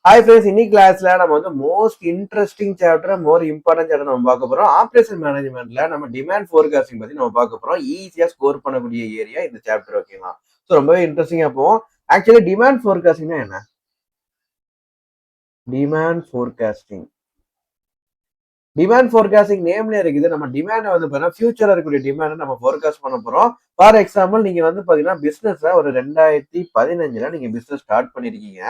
Hi friends, இன்னைக்கு கிளாஸ்ல நம்ம வந்து most interesting chapter, more important chapter நம்ம பார்க்க போறோம். ஆப்ரேஷன் மேனேஜ்மெண்ட்ல நம்ம டிமாண்ட் ஃபோர்காஸ்டிங் பத்தி நம்ம பார்க்க போறோம். ஈஸியா ஸ்கோர் பண்ணக்கூடிய ஏரியா இந்த சாப்டர். ஓகேங்களா? ஸோ ரொம்பவே இன்ட்ரெஸ்டிங்கா போகும். ஆக்சுவலி டிமாண்ட் ஃபோர்காஸ்டிங்னா என்ன? டிமாண்ட் ஃபோர்காஸ்டிங் டிமாண்ட் ஃபோர்காஸ்டிங் நேம்ல இருக்குது. நம்ம டிமாண்ட் வந்து பார்த்தீங்கன்னா ஃபியூச்சர்ல இருக்கக்கூடிய டிமாண்ட் நம்ம ஃபோர்காஸ்ட் பண்ண போறோம். ஃபார் எக்ஸாம்பிள், நீங்க வந்து பாத்தீங்கன்னா பிசினஸ் ஒரு 2015 நீங்க பிசினஸ் ஸ்டார்ட் பண்ணிருக்கீங்க.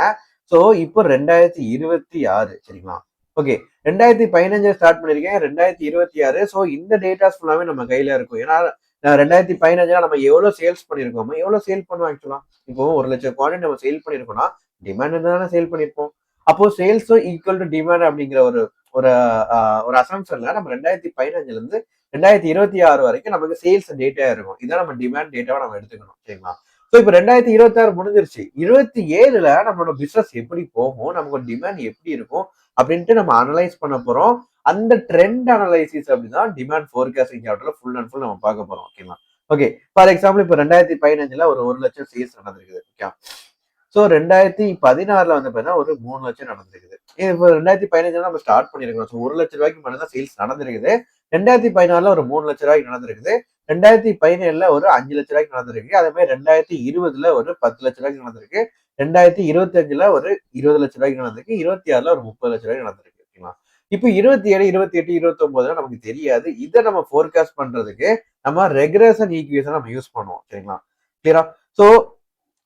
ஸோ இப்போ 2026, சரிங்களா? ஓகே, 2015 ஸ்டார்ட் பண்ணிருக்கேன், 2026. ஸோ இந்த டேட்டாஸ் ஃபுல்லாவே நம்ம கையில இருக்கும். ஏன்னா 2015 நம்ம எவ்வளவு சேல்ஸ் பண்ணிருக்கோமோ, எவ்வளவு சேல் பண்ணுவோம் ஆக்சுவலா? இப்போ 1,00,000 குவான்டிட்டி நம்ம சேல் பண்ணிருக்கோம்னா டிமாண்ட் தானே சேல் பண்ணிருப்போம். அப்போ சேல்ஸும் ஈக்குவல் டு டிமாண்ட் அப்படிங்கிற ஒரு ஒரு ஒரு அசம்ஷன்ல நம்ம 2015 இருந்து 2026 வரைக்கும் நமக்கு சேல்ஸ் டேட்டா இருக்கும். இதான் நம்ம டிமாண்ட் டேட்டாவை நம்ம எடுத்துக்கணும், சரிங்களா? ஸோ இப்போ 2026 முடிஞ்சிருச்சு. 27ல நம்மளோட பிசினஸ் எப்படி போகும், நமக்கு டிமாண்ட் எப்படி இருக்கும் அப்படின்ட்டு நம்ம அனலைஸ் பண்ண போறோம். அந்த ட்ரெண்ட் அனலைசிஸ் அப்படிதான் டிமாண்ட் ஃபோர்காஸ்டிங் சாப்டர்ல ஃபுல் அண்ட் ஃபுல் நம்ம பார்க்க போறோம். ஓகேங்களா? ஓகே, ஃபார் எக்ஸாம்பிள் இப்போ 2015 ஒரு 1,00,000 சேல்ஸ் நடந்திருக்குது. ஓகே, ஸோ 2016 வந்து பார்த்தீங்கன்னா ஒரு 3,00,000 நடந்திருக்குது. இப்போ 2015 நம்ம ஸ்டார்ட் பண்ணிருக்கோம். ஸோ 1,00,000 மட்டும் தான் சேல்ஸ் நடந்திருக்குது. 2016 ஒரு 3,00,000 நடந்திருக்குது. 2017 ஒரு 5,00,000 நடந்திருக்கு. அதே மாதிரி 2020 ஒரு 10,00,000 நடந்திருக்கு. 2025 ஒரு 20,00,000 நடந்திருக்கு. 26 ஒரு 30,00,000 நடந்திருக்கு. ஓகேங்களா? இப்போ 27, 28, 29 நமக்கு தெரியாது. இதை நம்ம ஃபோர்காஸ்ட் பண்றதுக்கு நம்ம ரெக்ரெஷன் ஈக்குவேஷன் நம்ம யூஸ் பண்ணுவோம். சரிங்களா? கிளியரா? ஸோ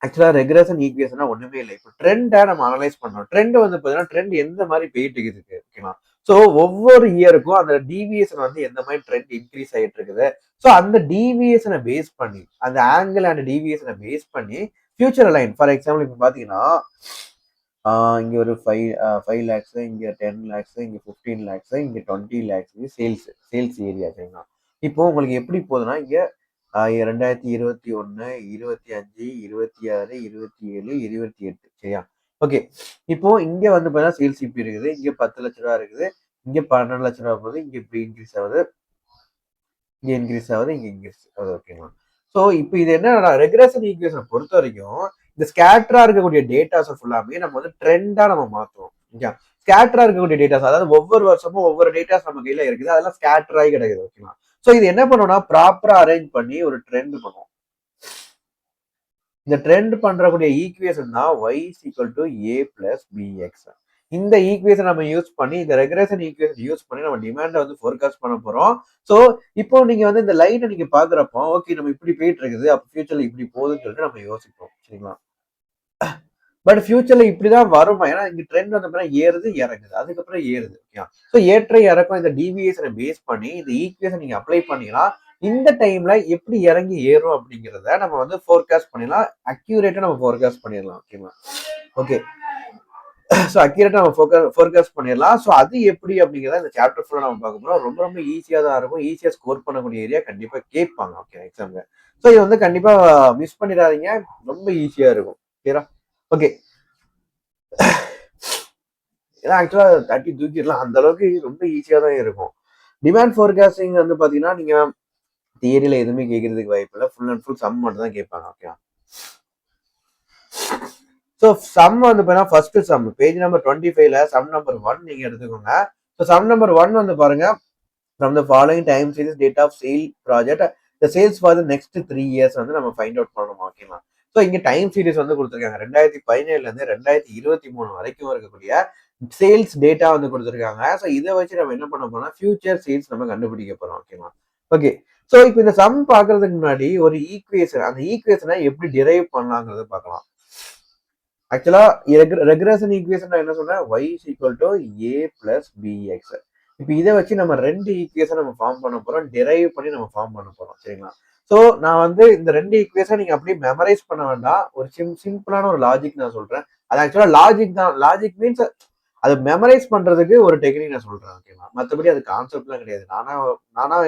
ஆக்சுவலா ரெக்ரெஷன் ஈக்குவேஷனா ஒண்ணுமே இல்லை. இப்போ ட்ரெண்டை நம்ம அனலைஸ் பண்றோம். ட்ரெண்ட் வந்து பாத்தீங்கன்னா ட்ரெண்ட் எந்த மாதிரி போயிட்டு இருக்குது, ஓகேங்களா? ஸோ ஒவ்வொரு இயருக்கும் அந்த டிவியேஷன் வந்து எந்த மாதிரி ட்ரெண்ட் இன்க்ரீஸ் ஆகிட்டு இருக்குது. ஸோ அந்த டிவியேஷனை பேஸ் பண்ணி, அந்த ஆங்கிள் அண்ட் டிவியேஷனை பேஸ் பண்ணி ஃபியூச்சர் லைன், ஃபார் எக்ஸாம்பிள் இப்போ பாத்தீங்கன்னா இங்க ஒரு 5 lakhs, இங்க 10 lakhs, இங்க 15 lakhs, இங்க 20 lakhs சேல்ஸ் ஏரியா, சரிங்களா? இப்போ உங்களுக்கு எப்படி போகுதுன்னா, இங்க 2021, 25, 26, 27, 28, சரியா? ஓகே, இப்போ இங்க வந்து பாத்தீங்கன்னா சேல்ஸ் இப்படி இருக்குது. இங்க 10 லட்ச ரூபா இருக்குது. இங்க 12 லட்ச ரூபா போகுது. இங்க இப்படி இன்க்ரீஸ் ஆகுது, இங்க இன்க்ரீஸ் ஆகுது, இங்க இன்க்ரீஸ் ஆகுது. ஓகேங்களா? ஸோ இப்போ இது என்ன, ரெக்ரெஷன் ஈக்குவேஷனை பொறுத்த வரைக்கும் இந்த ஸ்கேட்டரா இருக்கக்கூடிய டேட்டாஸை ஃபுல்லாமே நம்ம வந்து ட்ரெண்டா நம்ம மாத்துவோம். ஓகே, ஸ்கேட்டரா இருக்கக்கூடிய டேட்டாஸ், அதாவது ஒவ்வொரு வருஷமும் ஒவ்வொரு டேட்டாஸ் நம்ம கையில இருக்குது, அதெல்லாம் ஸ்கேட்டர் ஆகி கிடைக்குது. ஓகேங்களா? ஸோ இது என்ன பண்ணுவோம்னா ப்ராப்பரா அரேஞ்ச் பண்ணி ஒரு ட்ரெண்ட் பண்ணுவோம். இந்த ட்ரெண்ட் பண்றக்கூடிய ஈக்குவேஷன் தான் y = a + bx. இந்த ஈக்குவேஷன் நம்ம யூஸ் பண்ணி, இந்த ரெக்ரெஷன் ஈக்குவேஷன் யூஸ் பண்ணி நம்ம டிமாண்டை வந்து ஃபோர்காஸ்ட் பண்ண போறோம். ஸோ இப்போ நீங்க வந்து இந்த லைனை நீங்க பாக்குறப்போ, ஓகே நம்ம இப்படி போயிட்டு இருக்குது, அப்போ ஃபியூச்சர்ல இப்படி போகுதுன்னு சொல்லிட்டு நம்ம யோசிப்போம், சரிங்களா? பட் ஃபியூச்சர்ல இப்படிதான் வருமா? ஏன்னா இங்க ட்ரெண்ட் வந்து ஏறுது, இறங்குது, அதுக்கப்புறம் ஏறுது. ஓகே, ஸோ ஏற்ற இறக்கம் இந்த டிவியேஷனை பேஸ் பண்ணி இந்த ஈக்குவேஷன் நீங்க அப்ளை பண்ணீங்கன்னா இந்த டைம்ல எப்படி இறங்கி ஏறும் அப்படிங்கிறத நம்ம வந்து ஃபோர்காஸ்ட் பண்ணிடலாம். அக்யூரேட்டா நம்ம ஃபோர்காஸ்ட் பண்ணிடலாம். ஓகேங்களா? ஓகே, ஸோ அக்யூரேட்டா நம்ம ஃபோர்காஸ்ட் பண்ணிடலாம். ஸோ அது எப்படி அப்படிங்கிறத இந்த சாப்டர் ஃபுல்லாக நம்ம பார்க்க போறோம். ரொம்ப ரொம்ப ஈஸியாக தான் இருக்கும். ஈஸியாக ஸ்கோர் பண்ணக்கூடிய ஏரியா கண்டிப்பா கேட்பாங்க. ஓகே, எக்ஸாம்ல. ஸோ இது வந்து கண்டிப்பா மிஸ் பண்ணிடாதீங்க. ரொம்ப ஈஸியா இருக்கும். கிளியரா? ஓகே, ஏன்னா ஆக்சுவலா தட்டி தூக்கிடலாம், அந்த அளவுக்கு ரொம்ப ஈஸியா தான் இருக்கும். டிமாண்ட் ஃபோர்காஸ்டிங் வந்து பாத்தீங்கன்னா நீங்க தியரியில எதுவுமே கேட்கறதுக்கு வாய்ப்பு இல்லை. ஃபுல் அண்ட் ஃபுல் சம் மட்டும் தான் கேட்பாங்க. ஓகே, ஸோ சம் வந்து பாத்தீங்கன்னா ஃபர்ஸ்ட் சம் பேஜ் நம்பர் 25ல சம் நம்பர் 1 நீங்க எடுத்துக்கோங்க. ஸோ சம் நம்பர் 1 வந்து பாருங்க, from the following time series date of sale project the sales for the next 3 years வந்து நம்ம ஃபைண்ட் அவுட் பண்ணணும். ஓகேங்களா? ஸோ இங்க டைம் சீரிஸ் வந்து கொடுத்துருக்காங்க. 2017 இருந்து 2023 வரைக்கும் இருக்கக்கூடிய சேல்ஸ் டேட்டா வந்து கொடுத்துருக்காங்க. ஸோ இதை வச்சு நம்ம என்ன பண்ண போறோம்னா ஃபியூச்சர் சேல்ஸ் நம்ம கண்டுபிடிக்க போறோம். ஓகேங்களா? ஓகே, ஸோ இப்போ இந்த சம் பாக்குறதுக்கு முன்னாடி ஒரு ஈக்குவேஷன், அந்த ஈக்குவேஷனை எப்படி டிரைவ் பண்ணலாங்கிறத பார்க்கலாம். ஆக்சுவலா ரெக்ரெஷன் ஈக்குவேஷன் என்ன சொல்றேன், y = a + bx. இப்போ இதை வச்சு நம்ம ரெண்டு ஈக்குவேஷன் நம்ம ஃபார்ம் பண்ண போறோம், டிரைவ் பண்ணி நம்ம ஃபார்ம் பண்ண போறோம், சரிங்களா? ஸோ நான் வந்து இந்த ரெண்டு ஈக்குவேஷன் நீங்க அப்படியே மெமரைஸ் பண்ண வேண்டாம். ஒரு சிம்பிளான ஒரு லாஜிக் நான் சொல்றேன். அது ஆக்சுவலா லாஜிக் தான். லாஜிக் மீன்ஸ் அது மெமரைஸ் பண்றதுக்கு ஒரு டெக்னிக் நான் சொல்றேன். ஓகேங்களா? மற்றபடி அது கான்செப்ட்லாம் கிடையாது. நானா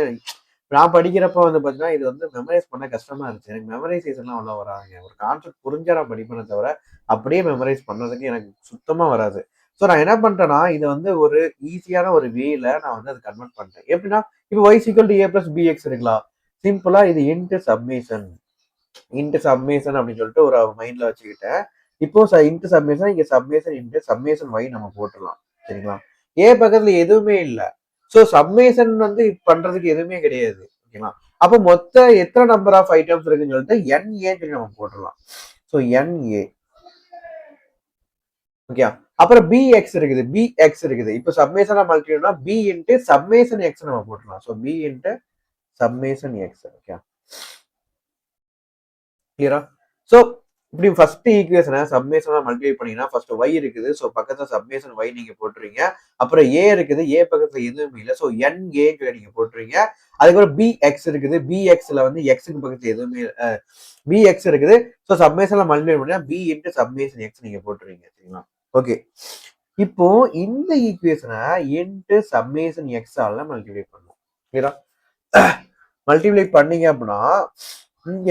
நான் படிக்கிறப்ப வந்து பாத்தீங்கன்னா இது வந்து மெமரைஸ் பண்ண கஷ்டமா இருந்துச்சு. எனக்கு மெமரைசேஷன்லாம் அவ்வளோ வராதுங்க. ஒரு கான்செப்ட் புரிஞ்சா நான் படிப்பேனே தவிர அப்படியே மெமரைஸ் பண்ணதுக்கு எனக்கு சுத்தமா வராது. ஸோ நான் என்ன பண்ணிட்டேன்னா இதை வந்து ஒரு ஈஸியான ஒரு வேல நான் வந்து அதை கன்வெர்ட் பண்ணிட்டேன். எப்படின்னா இப்போ y = a + bx இருக்குங்களா? சிம்பிளா இது இன்ட்டு சப்மேஷன் அப்படின்னு சொல்லிட்டு ஒரு மைண்ட்ல வச்சுக்கிட்டேன். இப்போ இன்ட்டு சம்மேஷன், இங்க சம்மேஷன் இன்ட்டு சம்மேஷன் y நம்ம போட்டுடலாம். சரிங்களா? ஏ பக்கத்துல எதுவுமே இல்ல. சோ சம்மேஷன் வந்து பண்றதுக்கு எதுவுமே கிடையாது. ஓகேங்களா? அப்ப மொத்த எத்தனை நம்பர் ஆஃப் ஐட்டம்ஸ் இருக்குன்னு சொல்லிட்டு NA சொல்லி நம்ம போட்டுடலாம். So NA. ஓகே. அப்புறம் BX இருக்குது. BX இருக்குது. இப்போ சம்மேஷனா மல்டிப்ளைனா B இன்ட்டு சம்மேஷன் X நம்ம போட்டுடலாம். So B into summation X. Okay. கிளியரா? சோ இப்படி ஃபர்ஸ்ட் ஈக்குவேஷனை சம்மேஷனா மல்டிப்ளை பண்ணீங்கன்னா ஃபர்ஸ்ட் y இருக்குது. ஸோ பக்கத்துல சம்மேஷன் y நீங்க போட்டுறீங்க. அப்புறம் a இருக்குது. a பக்கத்துல எதுவுமே இல்லை. ஸோ NA நீங்க போட்டுறீங்க. அதுக்கப்புறம் BX இருக்குது. BXல வந்து எக்ஸுக்கு பக்கத்துல எதுவுமே BX இருக்குது. ஸோ சம்மேஷன்ல மல்டிப்ளை பண்ணா B இன்ட்டு சம்மேஷன் X நீங்க போட்டுறீங்க. சரிங்களா? ஓகே. இப்போ இந்த ஈக்குவேஷனை இன்ட்டு சம்மேஷன் X ஆல மல்டிப்ளை பண்ணும். கிளியரா? மல்டிப்ளை பண்ணீங்க அப்படின்னா இங்க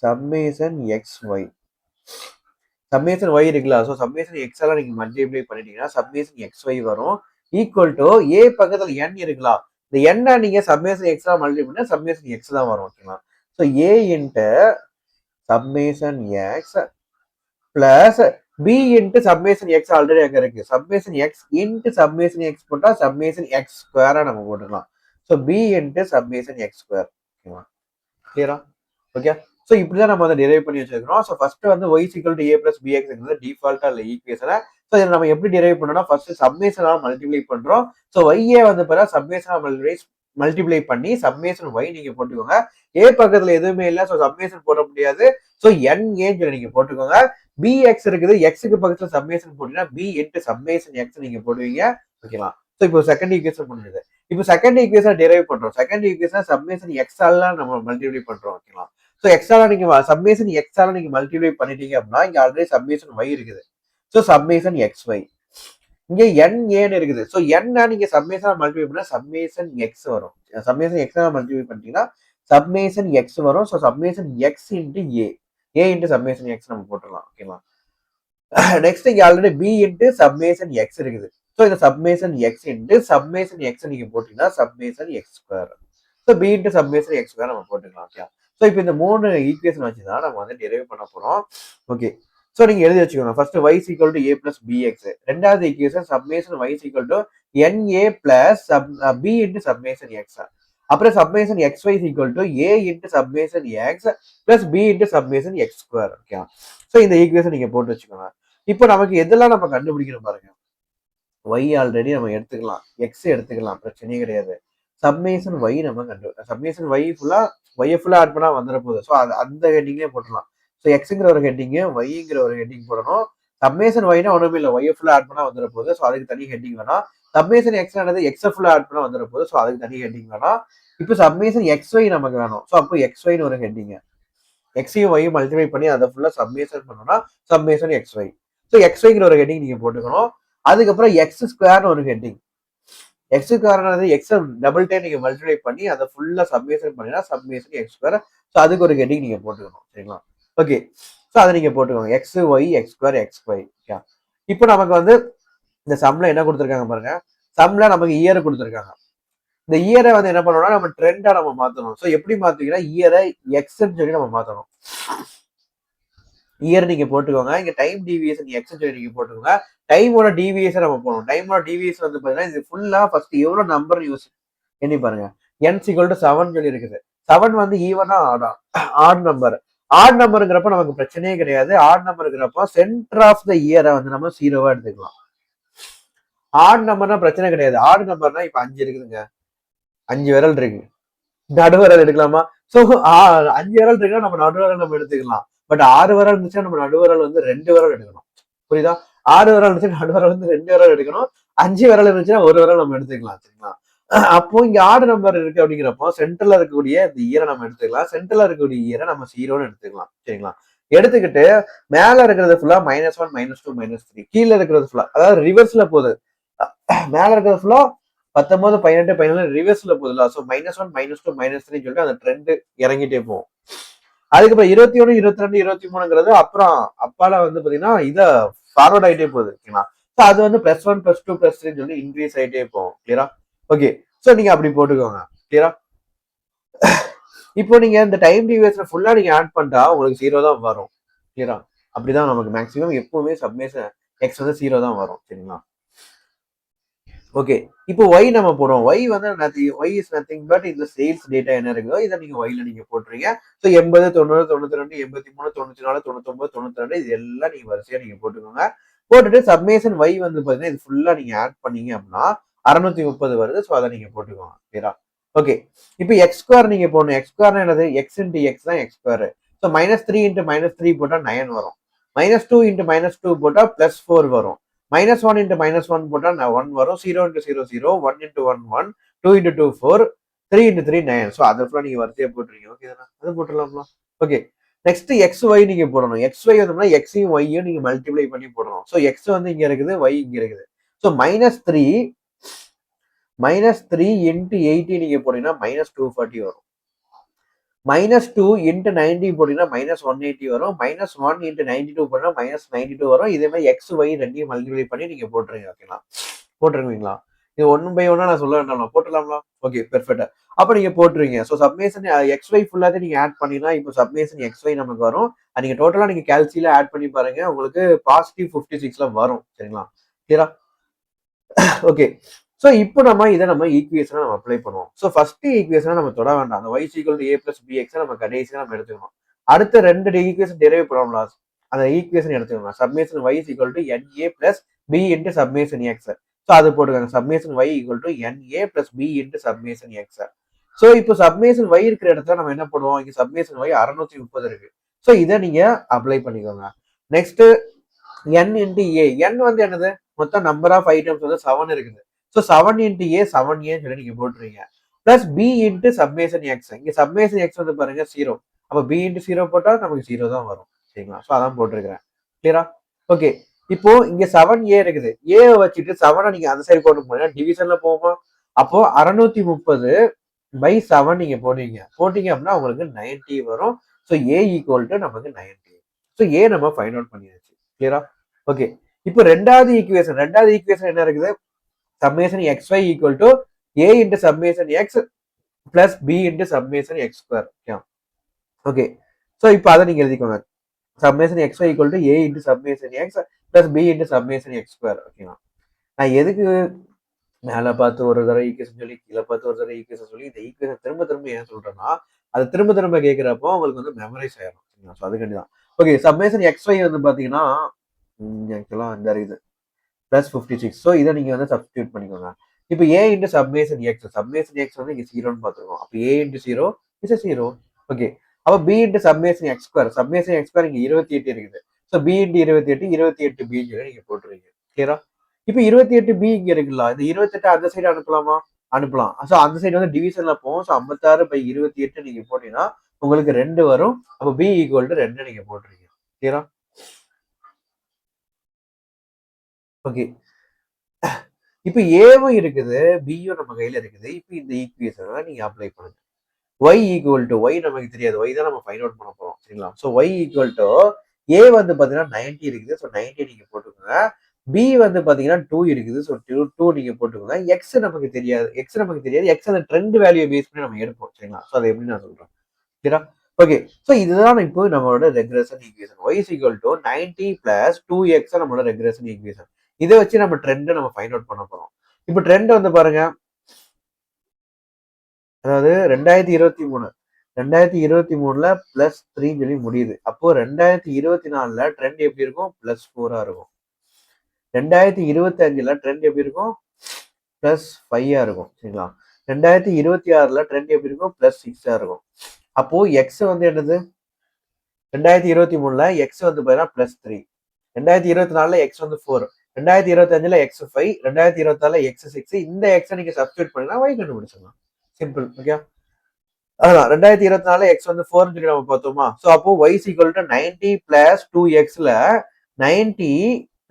சம்மேஷன் XY சம்மேஷன் y இருக்குல்ல. ஸோ சம்மேஷன் எக்ஸ் எல்லாம் நீங்க மல்டிப்ளை பண்ணிட்டீங்கன்னா சம்மேஷன் XY வரும். ஈக்குவல் டு ஏ பக்கத்துல n இருக்குல்ல. இந்த n நீங்க சம்மேஷன் எக்ஸ் எல்லாம் மல்டிப்ளை பண்ணா சம்மேஷன் எக்ஸ் தான் வரும். ஓகேங்களா? ஸோ ஏ into summation x plus b into summation x already அங்க இருக்கு. Summation x into summation x போட்டா சம்மேஷன் எக்ஸ் ஸ்கொயரா நம்ம போட்டுக்கலாம். So b into summation x square. ஓகேவா? கிளியரா? ஓகே. ஸோ இப்படிதான் நம்ம வந்து டிரைவ் பண்ணி வச்சிருக்கிறோம். ஸோ ஃபர்ஸ்ட் வந்து y equal to a plus b x இருக்கிறது டிஃபால்ட்டா இல்லை ஈக்குவேஷனை. ஸோ இதை நம்ம எப்படி டிரைவ் பண்ணோம்னா ஃபர்ஸ்ட் சம்மேஷனால மல்டிப்ளை பண்றோம். ஸோ ஒய்யே வந்து பார்த்தா சம்மேஷனா மல்டிப்ளை பண்ணி சம்மேஷன் y நீங்க போட்டுக்கோங்க. ஏ பக்கத்துல எதுவுமே இல்லை. ஸோ சம்மேஷன் போட முடியாது. ஸோ NA சொல்லி நீங்க போட்டுக்கோங்க. BX இருக்குது. எக்ஸுக்கு பக்கத்துல சம்மேஷன் போட்டீங்கன்னா B இன்ட்டு சம்மேஷன் எக்ஸ் நீங்க போடுவீங்க. ஓகேங்களா? ஸோ இப்போ செகண்ட் ஈக்குவேஷன் பண்ணுது. இப்போ செகண்ட் ஈக்குவேஷன் டிரைவ் பண்றோம். செகண்ட் ஈக்குவேஷன் சம்மேஷன் எக்ஸால நம்ம மல்டிப்ளை பண்றோம். ஓகேங்களா? ஸோ எக்ஸால நீங்க சம்மேஷன் எக்ஸால நீங்க மல்டிப்ளை பண்ணிட்டீங்க அப்படின்னா இங்க ஆல்ரெடி சம்மேஷன் y இருக்குது. ஸோ சம்மேஷன் XY இங்க NAன்னு இருக்குது. ஸோ என்ன நீங்க சம்மேஷனா மல்டிப்ளை பண்ணா சம்மேஷன் எக்ஸ் வரும். சம்மேஷன் எக்ஸா மல்டிப்ளை பண்ணிட்டீங்கன்னா சம்மேஷன் எக்ஸ் வரும். So summation x into a into summation x நம்ம போட்டுடலாம். ஓகேங்களா? நெக்ஸ்ட் இங்க already b into summation x இருக்குது. ஸோ இந்த summation x into summation x நீங்க போட்டீங்கன்னா summation x square. So b into summation x square நம்ம போட்டுக்கலாம். ஓகே. ஸோ இப்போ இந்த 3 ஈக்குவேஷன் வச்சுதான் நம்ம வந்து டிரைவ் பண்ண போறோம். ஓகே. ஸோ நீங்க எழுதி வச்சுக்கோங்க. First y equal to a plus b x. ரெண்டாவது equation summation y equal to NA plus b into summation x. அப்புறம் summation XY equal to a into summation x plus b into summation x square. Okay. So இந்த equation நீங்க போட்டு வச்சுக்கோங்க. இப்போ நமக்கு எதெல்லாம் நம்ம கண்டுபிடிக்கணும் பாருங்க. y ஆல்ரெடி நம்ம எடுத்துக்கலாம். எக்ஸ் எடுத்துக்கலாம். பிரச்சனையே கிடையாது. சம்மேஷன் y நம்ம சம்மேஷன் y ஃபுல்லா ஆட் பண்ணா வந்துட போகுது. ஸோ அந்த ஹெட்டிங்லேயே போட்டுடலாம். ஸோ எக்ஸுங்கிற ஒரு ஹெட்டிங்கு ஒய்ங்கிற ஒரு ஹெட்டிங் போடணும். சம்மேஷன் ஒய்னா ஒன்றுமே இல்லை. ஒய்யை ஃபுல்லா ஆட் பண்ணா வந்துட போகுது. ஸோ அதுக்கு தனி ஹெட்டிங் வேணாம். சம்மேஷன் எக்ஸ் ஆனது எக்ஸை ஃபுல்லா ஆட் பண்ணா வந்துட போகுது. ஸோ அதுக்கு தனி ஹெட்டிங் வேணாம். இப்போ சம்மேஷன் XY நமக்கு வேணும். ஸோ அப்போ XYன்னு ஒரு ஹெட்டிங். எக்ஸையும் ஒய்யும் மல்டிப்ளை பண்ணி அதை ஃபுல்லா சம்மேஷன் பண்ணோம்னா சம்மேஷன் XY. ஸோ XYங்கிற ஒரு ஹெட்டிங் நீங்க போட்டுக்கணும். அதுக்கப்புறம் எக்ஸ் ஸ்கொயர்னு ஒரு ஹெட்டிங். எக்ஸ் ஸ்கொயர்னானது எக்ஸ் டபுள் டைம் நீங்க மல்டிப்ளை பண்ணி அதை ஃபுல்லா சம்மேஷன் பண்ணினா சம்மேஷன் எக்ஸ் ஸ்கொயர். ஸோ அதுக்கு ஒரு ஹெட்டிங் நீங்க போட்டுக்கணும். சரிங்களா? ஓகே. ஸோ அதை நீங்க போட்டுக்கோங்க. X y x square x y. இப்போ நமக்கு வந்து இந்த சம்ல என்ன கொடுத்துருக்காங்க பாருங்க. சம்ல நமக்கு இயர் கொடுத்துருக்காங்க. இந்த இயரை வந்து என்ன பண்ணணும்னா நம்ம ட்ரெண்டா நம்ம மாத்தணும். ஸோ எப்படி மாத்தீங்கன்னா இயரை எக்ஸ்ன்னு சொல்லி நம்ம மாத்தணும். இயர் நீங்க போட்டுக்கோங்க. இங்க டைம் டிவியேஷன் எக்ஸ் சொல்லி நீங்க போட்டுக்கோங்க. டைமோட டிவியேஷன் நம்ம போகணும். டைமோட டிவியேஷன் வந்து பாத்தீங்கன்னா இது ஃபுல்லா ஃபர்ஸ்ட் எவ்வளவு நம்பர் யூஸ் எண்ணி பாருங்க. n = 7 சொல்லி இருக்குது. 7 வந்து ஈவனா ஆட் நம்பர். ஆட் நம்பருங்கிறப்ப நமக்கு பிரச்சனையே கிடையாது. ஆட் நம்பருங்கிறப்ப சென்டர் ஆஃப் த இயரை வந்து நம்ம 0வா எடுத்துக்கலாம். ஆட் நம்பர்னா பிரச்சனை கிடையாது. ஆட் நம்பர்னா இப்ப 5 இருக்குதுங்க. 5 விரல் இருக்கு. நடுவரல் எடுக்கலாமா? சோ 5 விரல் இருக்குன்னா நம்ம நடுவரல் நம்ம எடுத்துக்கலாம். பட் 6 விரல் இருந்துச்சுன்னா நம்ம நடுவரல் வந்து 2 விரல் எடுக்கணும். புரியுதா? 6 விரல் இருந்துச்சு நடுவரல் வந்து 2 விரல் எடுக்கணும். 5 விரல் இருந்துச்சுன்னா 1 விரல் நம்ம எடுத்துக்கலாம். சரிங்களா? அப்போ இங்க ஆடு நம்பர் இருக்கு அப்படிங்கிறப்போ சென்டர்ல இருக்கக்கூடிய இந்த இயரை நம்ம எடுத்துக்கலாம். சென்டர்ல இருக்கக்கூடிய இயரை நம்ம 0ன்னு எடுத்துக்கலாம். சரிங்களா? எடுத்துக்கிட்டு மேல இருக்கிறது ஃபுல்லா -1 -2 -3. கீழே இருக்கிறது ஃபுல்லா அதாவது ரிவர்ஸ்ல போகுது. மேல இருக்கிறது ஃபுல்லா 19 18 17 ரிவர்ஸ்ல போகுதுல. ஸோ -1 -2 -3 சொல்லிட்டு அந்த ட்ரெண்ட் இறங்கிட்டே போகும். அதுக்கப்புறம் 21 22 23ங்கிறது அப்புறம் அப்பால வந்து பாத்தீங்கன்னா இத ஃபார்வர்ட் ஆகிட்டே போகுது. ஓகேங்களா? ஸோ அது வந்து +1 +2 +3 சொல்லி இன்க்ரீஸ் ஆகிட்டே போகும். கிளியரா? ஓகே. ஸோ நீங்க அப்படி போட்டுக்கோங்க. கிளியரா? இப்போ நீங்க இந்த டைம் டிவியேஷன் ஃபுல்லா நீங்க ஆட் பண்ணிட்டா உங்களுக்கு 0 தான் வரும். கிளியரா? அப்படிதான் நமக்கு மேக்ஸிமம் எப்பவுமே சப்மேஷன் எக்ஸ் வந்து 0 தான் வரும். சரிங்களா? ஓகே, இப்போ ஒய் நம்ம போடுவோம். ஒய் வந்து ஒய் இஸ் நத்திங் பட் இந்த சேல்ஸ் டேட்டா என்ன இருக்குதோ இதை நீங்க ஒய்ல நீங்க போட்டுறீங்க. ஸோ 80, 90, 92, 83, 94, 99, 92 இது எல்லாம் நீங்க வரிசையா நீங்க போட்டுக்கோங்க. போட்டுட்டு சப்மேஷன் ஒய் வந்து பாத்தீங்கன்னா இது ஃபுல்லா நீங்க ஆட் பண்ணீங்க அப்படின்னா 630 வருது. ஸோ அதை நீங்க போட்டுக்கோங்க. கிளியரா? ஓகே, இப்போ எக்ஸ் ஸ்கொயர் நீங்க போடணும். எக்ஸ் ஸ்கொயர் என்னது? எக்ஸ் இன்ட்டு எக்ஸ் தான் எக்ஸ் ஸ்கொயர். ஸோ -3 இன்ட்டு -3 போட்டா 9 வரும். -2 இன்ட்டு -2 போட்டா +4 வரும். -1 இன்ட்டு -1 போட்டா 1 வரும். 0 into 0 0, 1 into 1 1, 2 into 2 4, 3 into 3 9. So அதை ஃபுல்லா நீங்க வரிசையா போட்டுருங்க. ஓகே தானே? அது போட்டுடலாம்ல. ஓகே, நெக்ஸ்ட் எக்ஸ் ஒய் நீங்க போடணும். எக்ஸ் ஒய் வந்தோம்னா எக்ஸையும் ஒய்யும் நீங்க மல்டிப்ளை பண்ணி போடணும். ஸோ எக்ஸ் வந்து இங்க இருக்குது, ஒய் இங்க இருக்குது. ஸோ -3 இன்ட்டு 80 நீங்க போட்டீங்கன்னா -240 வரும். -2 இன்ட்டு 90 போட்டீங்கன்னா -180 வரும். -1 இன்ட்டு 92 போட்டா -92 வரும். இதே மாதிரி எக்ஸ் ஒய் ரெண்டையும் மல்டிப்ளை பண்ணி நீங்க போட்டுருங்க. ஓகேங்களா? போட்டுருவீங்களா? இது 1 பை 1 நான் சொல்ல வேண்டாம், போட்டுடலாம்ல. Okay, perfect. அப்ப நீங்க போட்டுருவீங்க. ஸோ சப்மேஷன் எக்ஸ் ஒய் ஃபுல்லாவே நீங்க ஆட் பண்ணினா இப்போ சப்மேஷன் எக்ஸ் ஒய் நமக்கு வரும். நீங்க டோட்டலா நீங்க கால்குலேஷன்ல ஆட் பண்ணி பாருங்க, உங்களுக்கு +56ல வரும். சரிங்களா? கிளியரா? ஓகே, ஸோ இப்போ நம்ம ஈக்குவேஷனை நம்ம அப்ளை பண்ணுவோம். ஸோ ஃபர்ஸ்ட் ஈக்குவேஷனை நம்ம தொட வேண்டாம். அந்த y = a + bx நம்ம கடைசியாக நம்ம எடுத்துக்கணும். அடுத்த 2 ஈக்குவேஷன் டெரைவ் பண்ணோம்ல, அந்த ஈக்குவேஷன் எடுத்துக்கணும். சப்மேஷன் y = na + b × சப்மேஷன் x. So அது போட்டுக்காங்க. சப்மேஷன் y = na + b × சப்மேஷன் x. So இப்போ சப்மேஷன் y இருக்கிற இடத்துல நம்ம என்ன பண்ணுவோம்? இங்க சப்மேஷன் y 630 இருக்கு. ஸோ இதை நீங்க அப்ளை பண்ணிக்கோங்க. Next n × a. n வந்து என்னது? மொத்தம் நம்பர் ஆஃப் ஐட்டம்ஸ் வந்து 7 இருக்குது. ஸோ 7 × a 7a சொல்லி நீங்க போட்டுறீங்க. Plus b × summation x. இங்க சப்மேஷன் எக்ஸ் வந்து பாருங்க 0. அப்ப b × 0 போட்டா நமக்கு 0 தான் வரும். சரிங்களா? ஸோ அதான் போட்டிருக்கிறேன். கிளியரா? ஓகே, இப்போ இங்க 7a இருக்குது. a வச்சுட்டு 7 நீங்க அந்த சைடு கொண்டு போனீங்கன்னா டிவிஷன்ல போகுமா? அப்போ 630/7 நீங்க போடுவீங்க. போட்டீங்க அப்படின்னா உங்களுக்கு 90 வரும். ஸோ a = நமக்கு 90. ஸோ a நம்ம ஃபைண்ட் அவுட் பண்ணியாச்சு. கிளியரா? ஓகே, இப்போ ரெண்டாவது ஈக்குவேஷன் என்ன இருக்குது? சப்மேஷன் xy = a × சப்மேஷன் x + b × சப்மேஷன் x². Okay, so இப்போ அதை நீங்க எழுதிக்கோங்க. சப்மேஷன் xy = a × சப்மேஷன் x + b × சப்மேஷன் x². ஓகேங்களா? நான் எதுக்கு மேல பார்த்து ஒரு தடவை ஈக்குவேஷன் சொல்லி கீழே பார்த்து ஒரு தடவை ஈக்குவேஷன் சொல்லி இந்த ஈக்குவேஷன் திரும்ப திரும்ப ஏன் சொல்றேன்னா, அது திரும்ப திரும்ப கேட்கிறப்போ உங்களுக்கு வந்து மெமரைஸ் ஆயிரும். ஸோ அதுக்காண்டி தான். ஓகே, சப்மேஷன் xy வந்து பாத்தீங்கன்னா ஆக்சுவலா இந்த இருக்குது +56. ஸோ இதை நீங்க வந்து சப்ஸ்டியூட் பண்ணிக்கோங்க. இப்போ a × சப்மேஷன் x. சப்மேஷன் x வந்து இங்க 0ன்னு பார்த்துருக்கோம். அப்போ a × 0 is 0. ஓகே, அப்போ b × சப்மேஷன் x². சப்மேஷன் x² இங்க 28 இருக்குது. ஸோ b × 28 28b நீங்க போட்டுருவீங்க. கிளியரா? இப்போ 28b இங்க இருக்குல்ல, இந்த 28 அந்த சைடு அனுப்பலாமா? அனுப்பலாம். ஸோ அந்த சைடு வந்து டிவிஷன்ல போகும். ஸோ 56/28 நீங்க போட்டீங்கன்னா உங்களுக்கு 2 வரும். அப்போ b = 2 நீங்க போட்டுருங்க. கிளியரா? ஓகே, இப்போ ஏவும் இருக்குது, பியும் நம்ம கையில இருக்குது. இப்போ இந்த ஈக்குவேஷனை நீங்க அப்ளை பண்ணுங்க. y = y நமக்கு தெரியாது. y தான் நம்ம ஃபைண்ட் அவுட் பண்ண போறோம். சரிங்களா? ஸோ y = a வந்து பாத்தீங்கன்னா 90 இருக்குது. ஸோ 90 நீங்க போட்டுக்கோங்க. b வந்து பாத்தீங்கன்னா 2 இருக்குது. ஸோ 2 நீங்க போட்டுக்கோங்க. x நமக்கு தெரியாது. x அந்த ட்ரெண்ட் வேல்யூ பேஸ் பண்ணி நம்ம எடுப்போம். சரிங்களா? ஸோ அதை எப்படி நான் சொல்றேன். சரியா? ஓகே, ஸோ இதுதான் இப்போ நம்மளோட ரெக்ரெஷன் ஈக்குவேஷன். y = 90 + 2x நம்மளோட ரெக்ரெஷன் ஈக்குவேஷன். இதை வச்சு நம்ம ட்ரெண்ட் நம்ம ஃபைண்ட் அவுட் பண்ண போறோம். இப்போ ட்ரெண்ட் வந்து பாருங்க, அதாவது 2023ல +3 சொல்லி முடியுது. அப்போ 2024ல ட்ரெண்ட் எப்படி இருக்கும்? +4 இருக்கும். 2025ல ட்ரெண்ட் எப்படி இருக்கும்? +5 இருக்கும். சரிங்களா? 2026ல ட்ரெண்ட் எப்படி இருக்கும்? +6 இருக்கும். அப்போ எக்ஸ் வந்து என்னது? 2023ல எக்ஸ் வந்து பாத்தீங்கன்னா +3, 2024ல எக்ஸ் வந்து 4, 2025ல எக்ஸ் 5, 2024ல எக்ஸ் 6. இந்த எக்ஸை நீங்க சப்ஸ்டியூட் பண்ணீங்கன்னா y கண்டுபிடிச்சிடலாம். சிம்பிள். ஓகே, அதான் 2024ல எக்ஸ் வந்து 4 சொல்லி நம்ம பார்த்தோமா? ஸோ அப்போ y = 90 + 2xல 90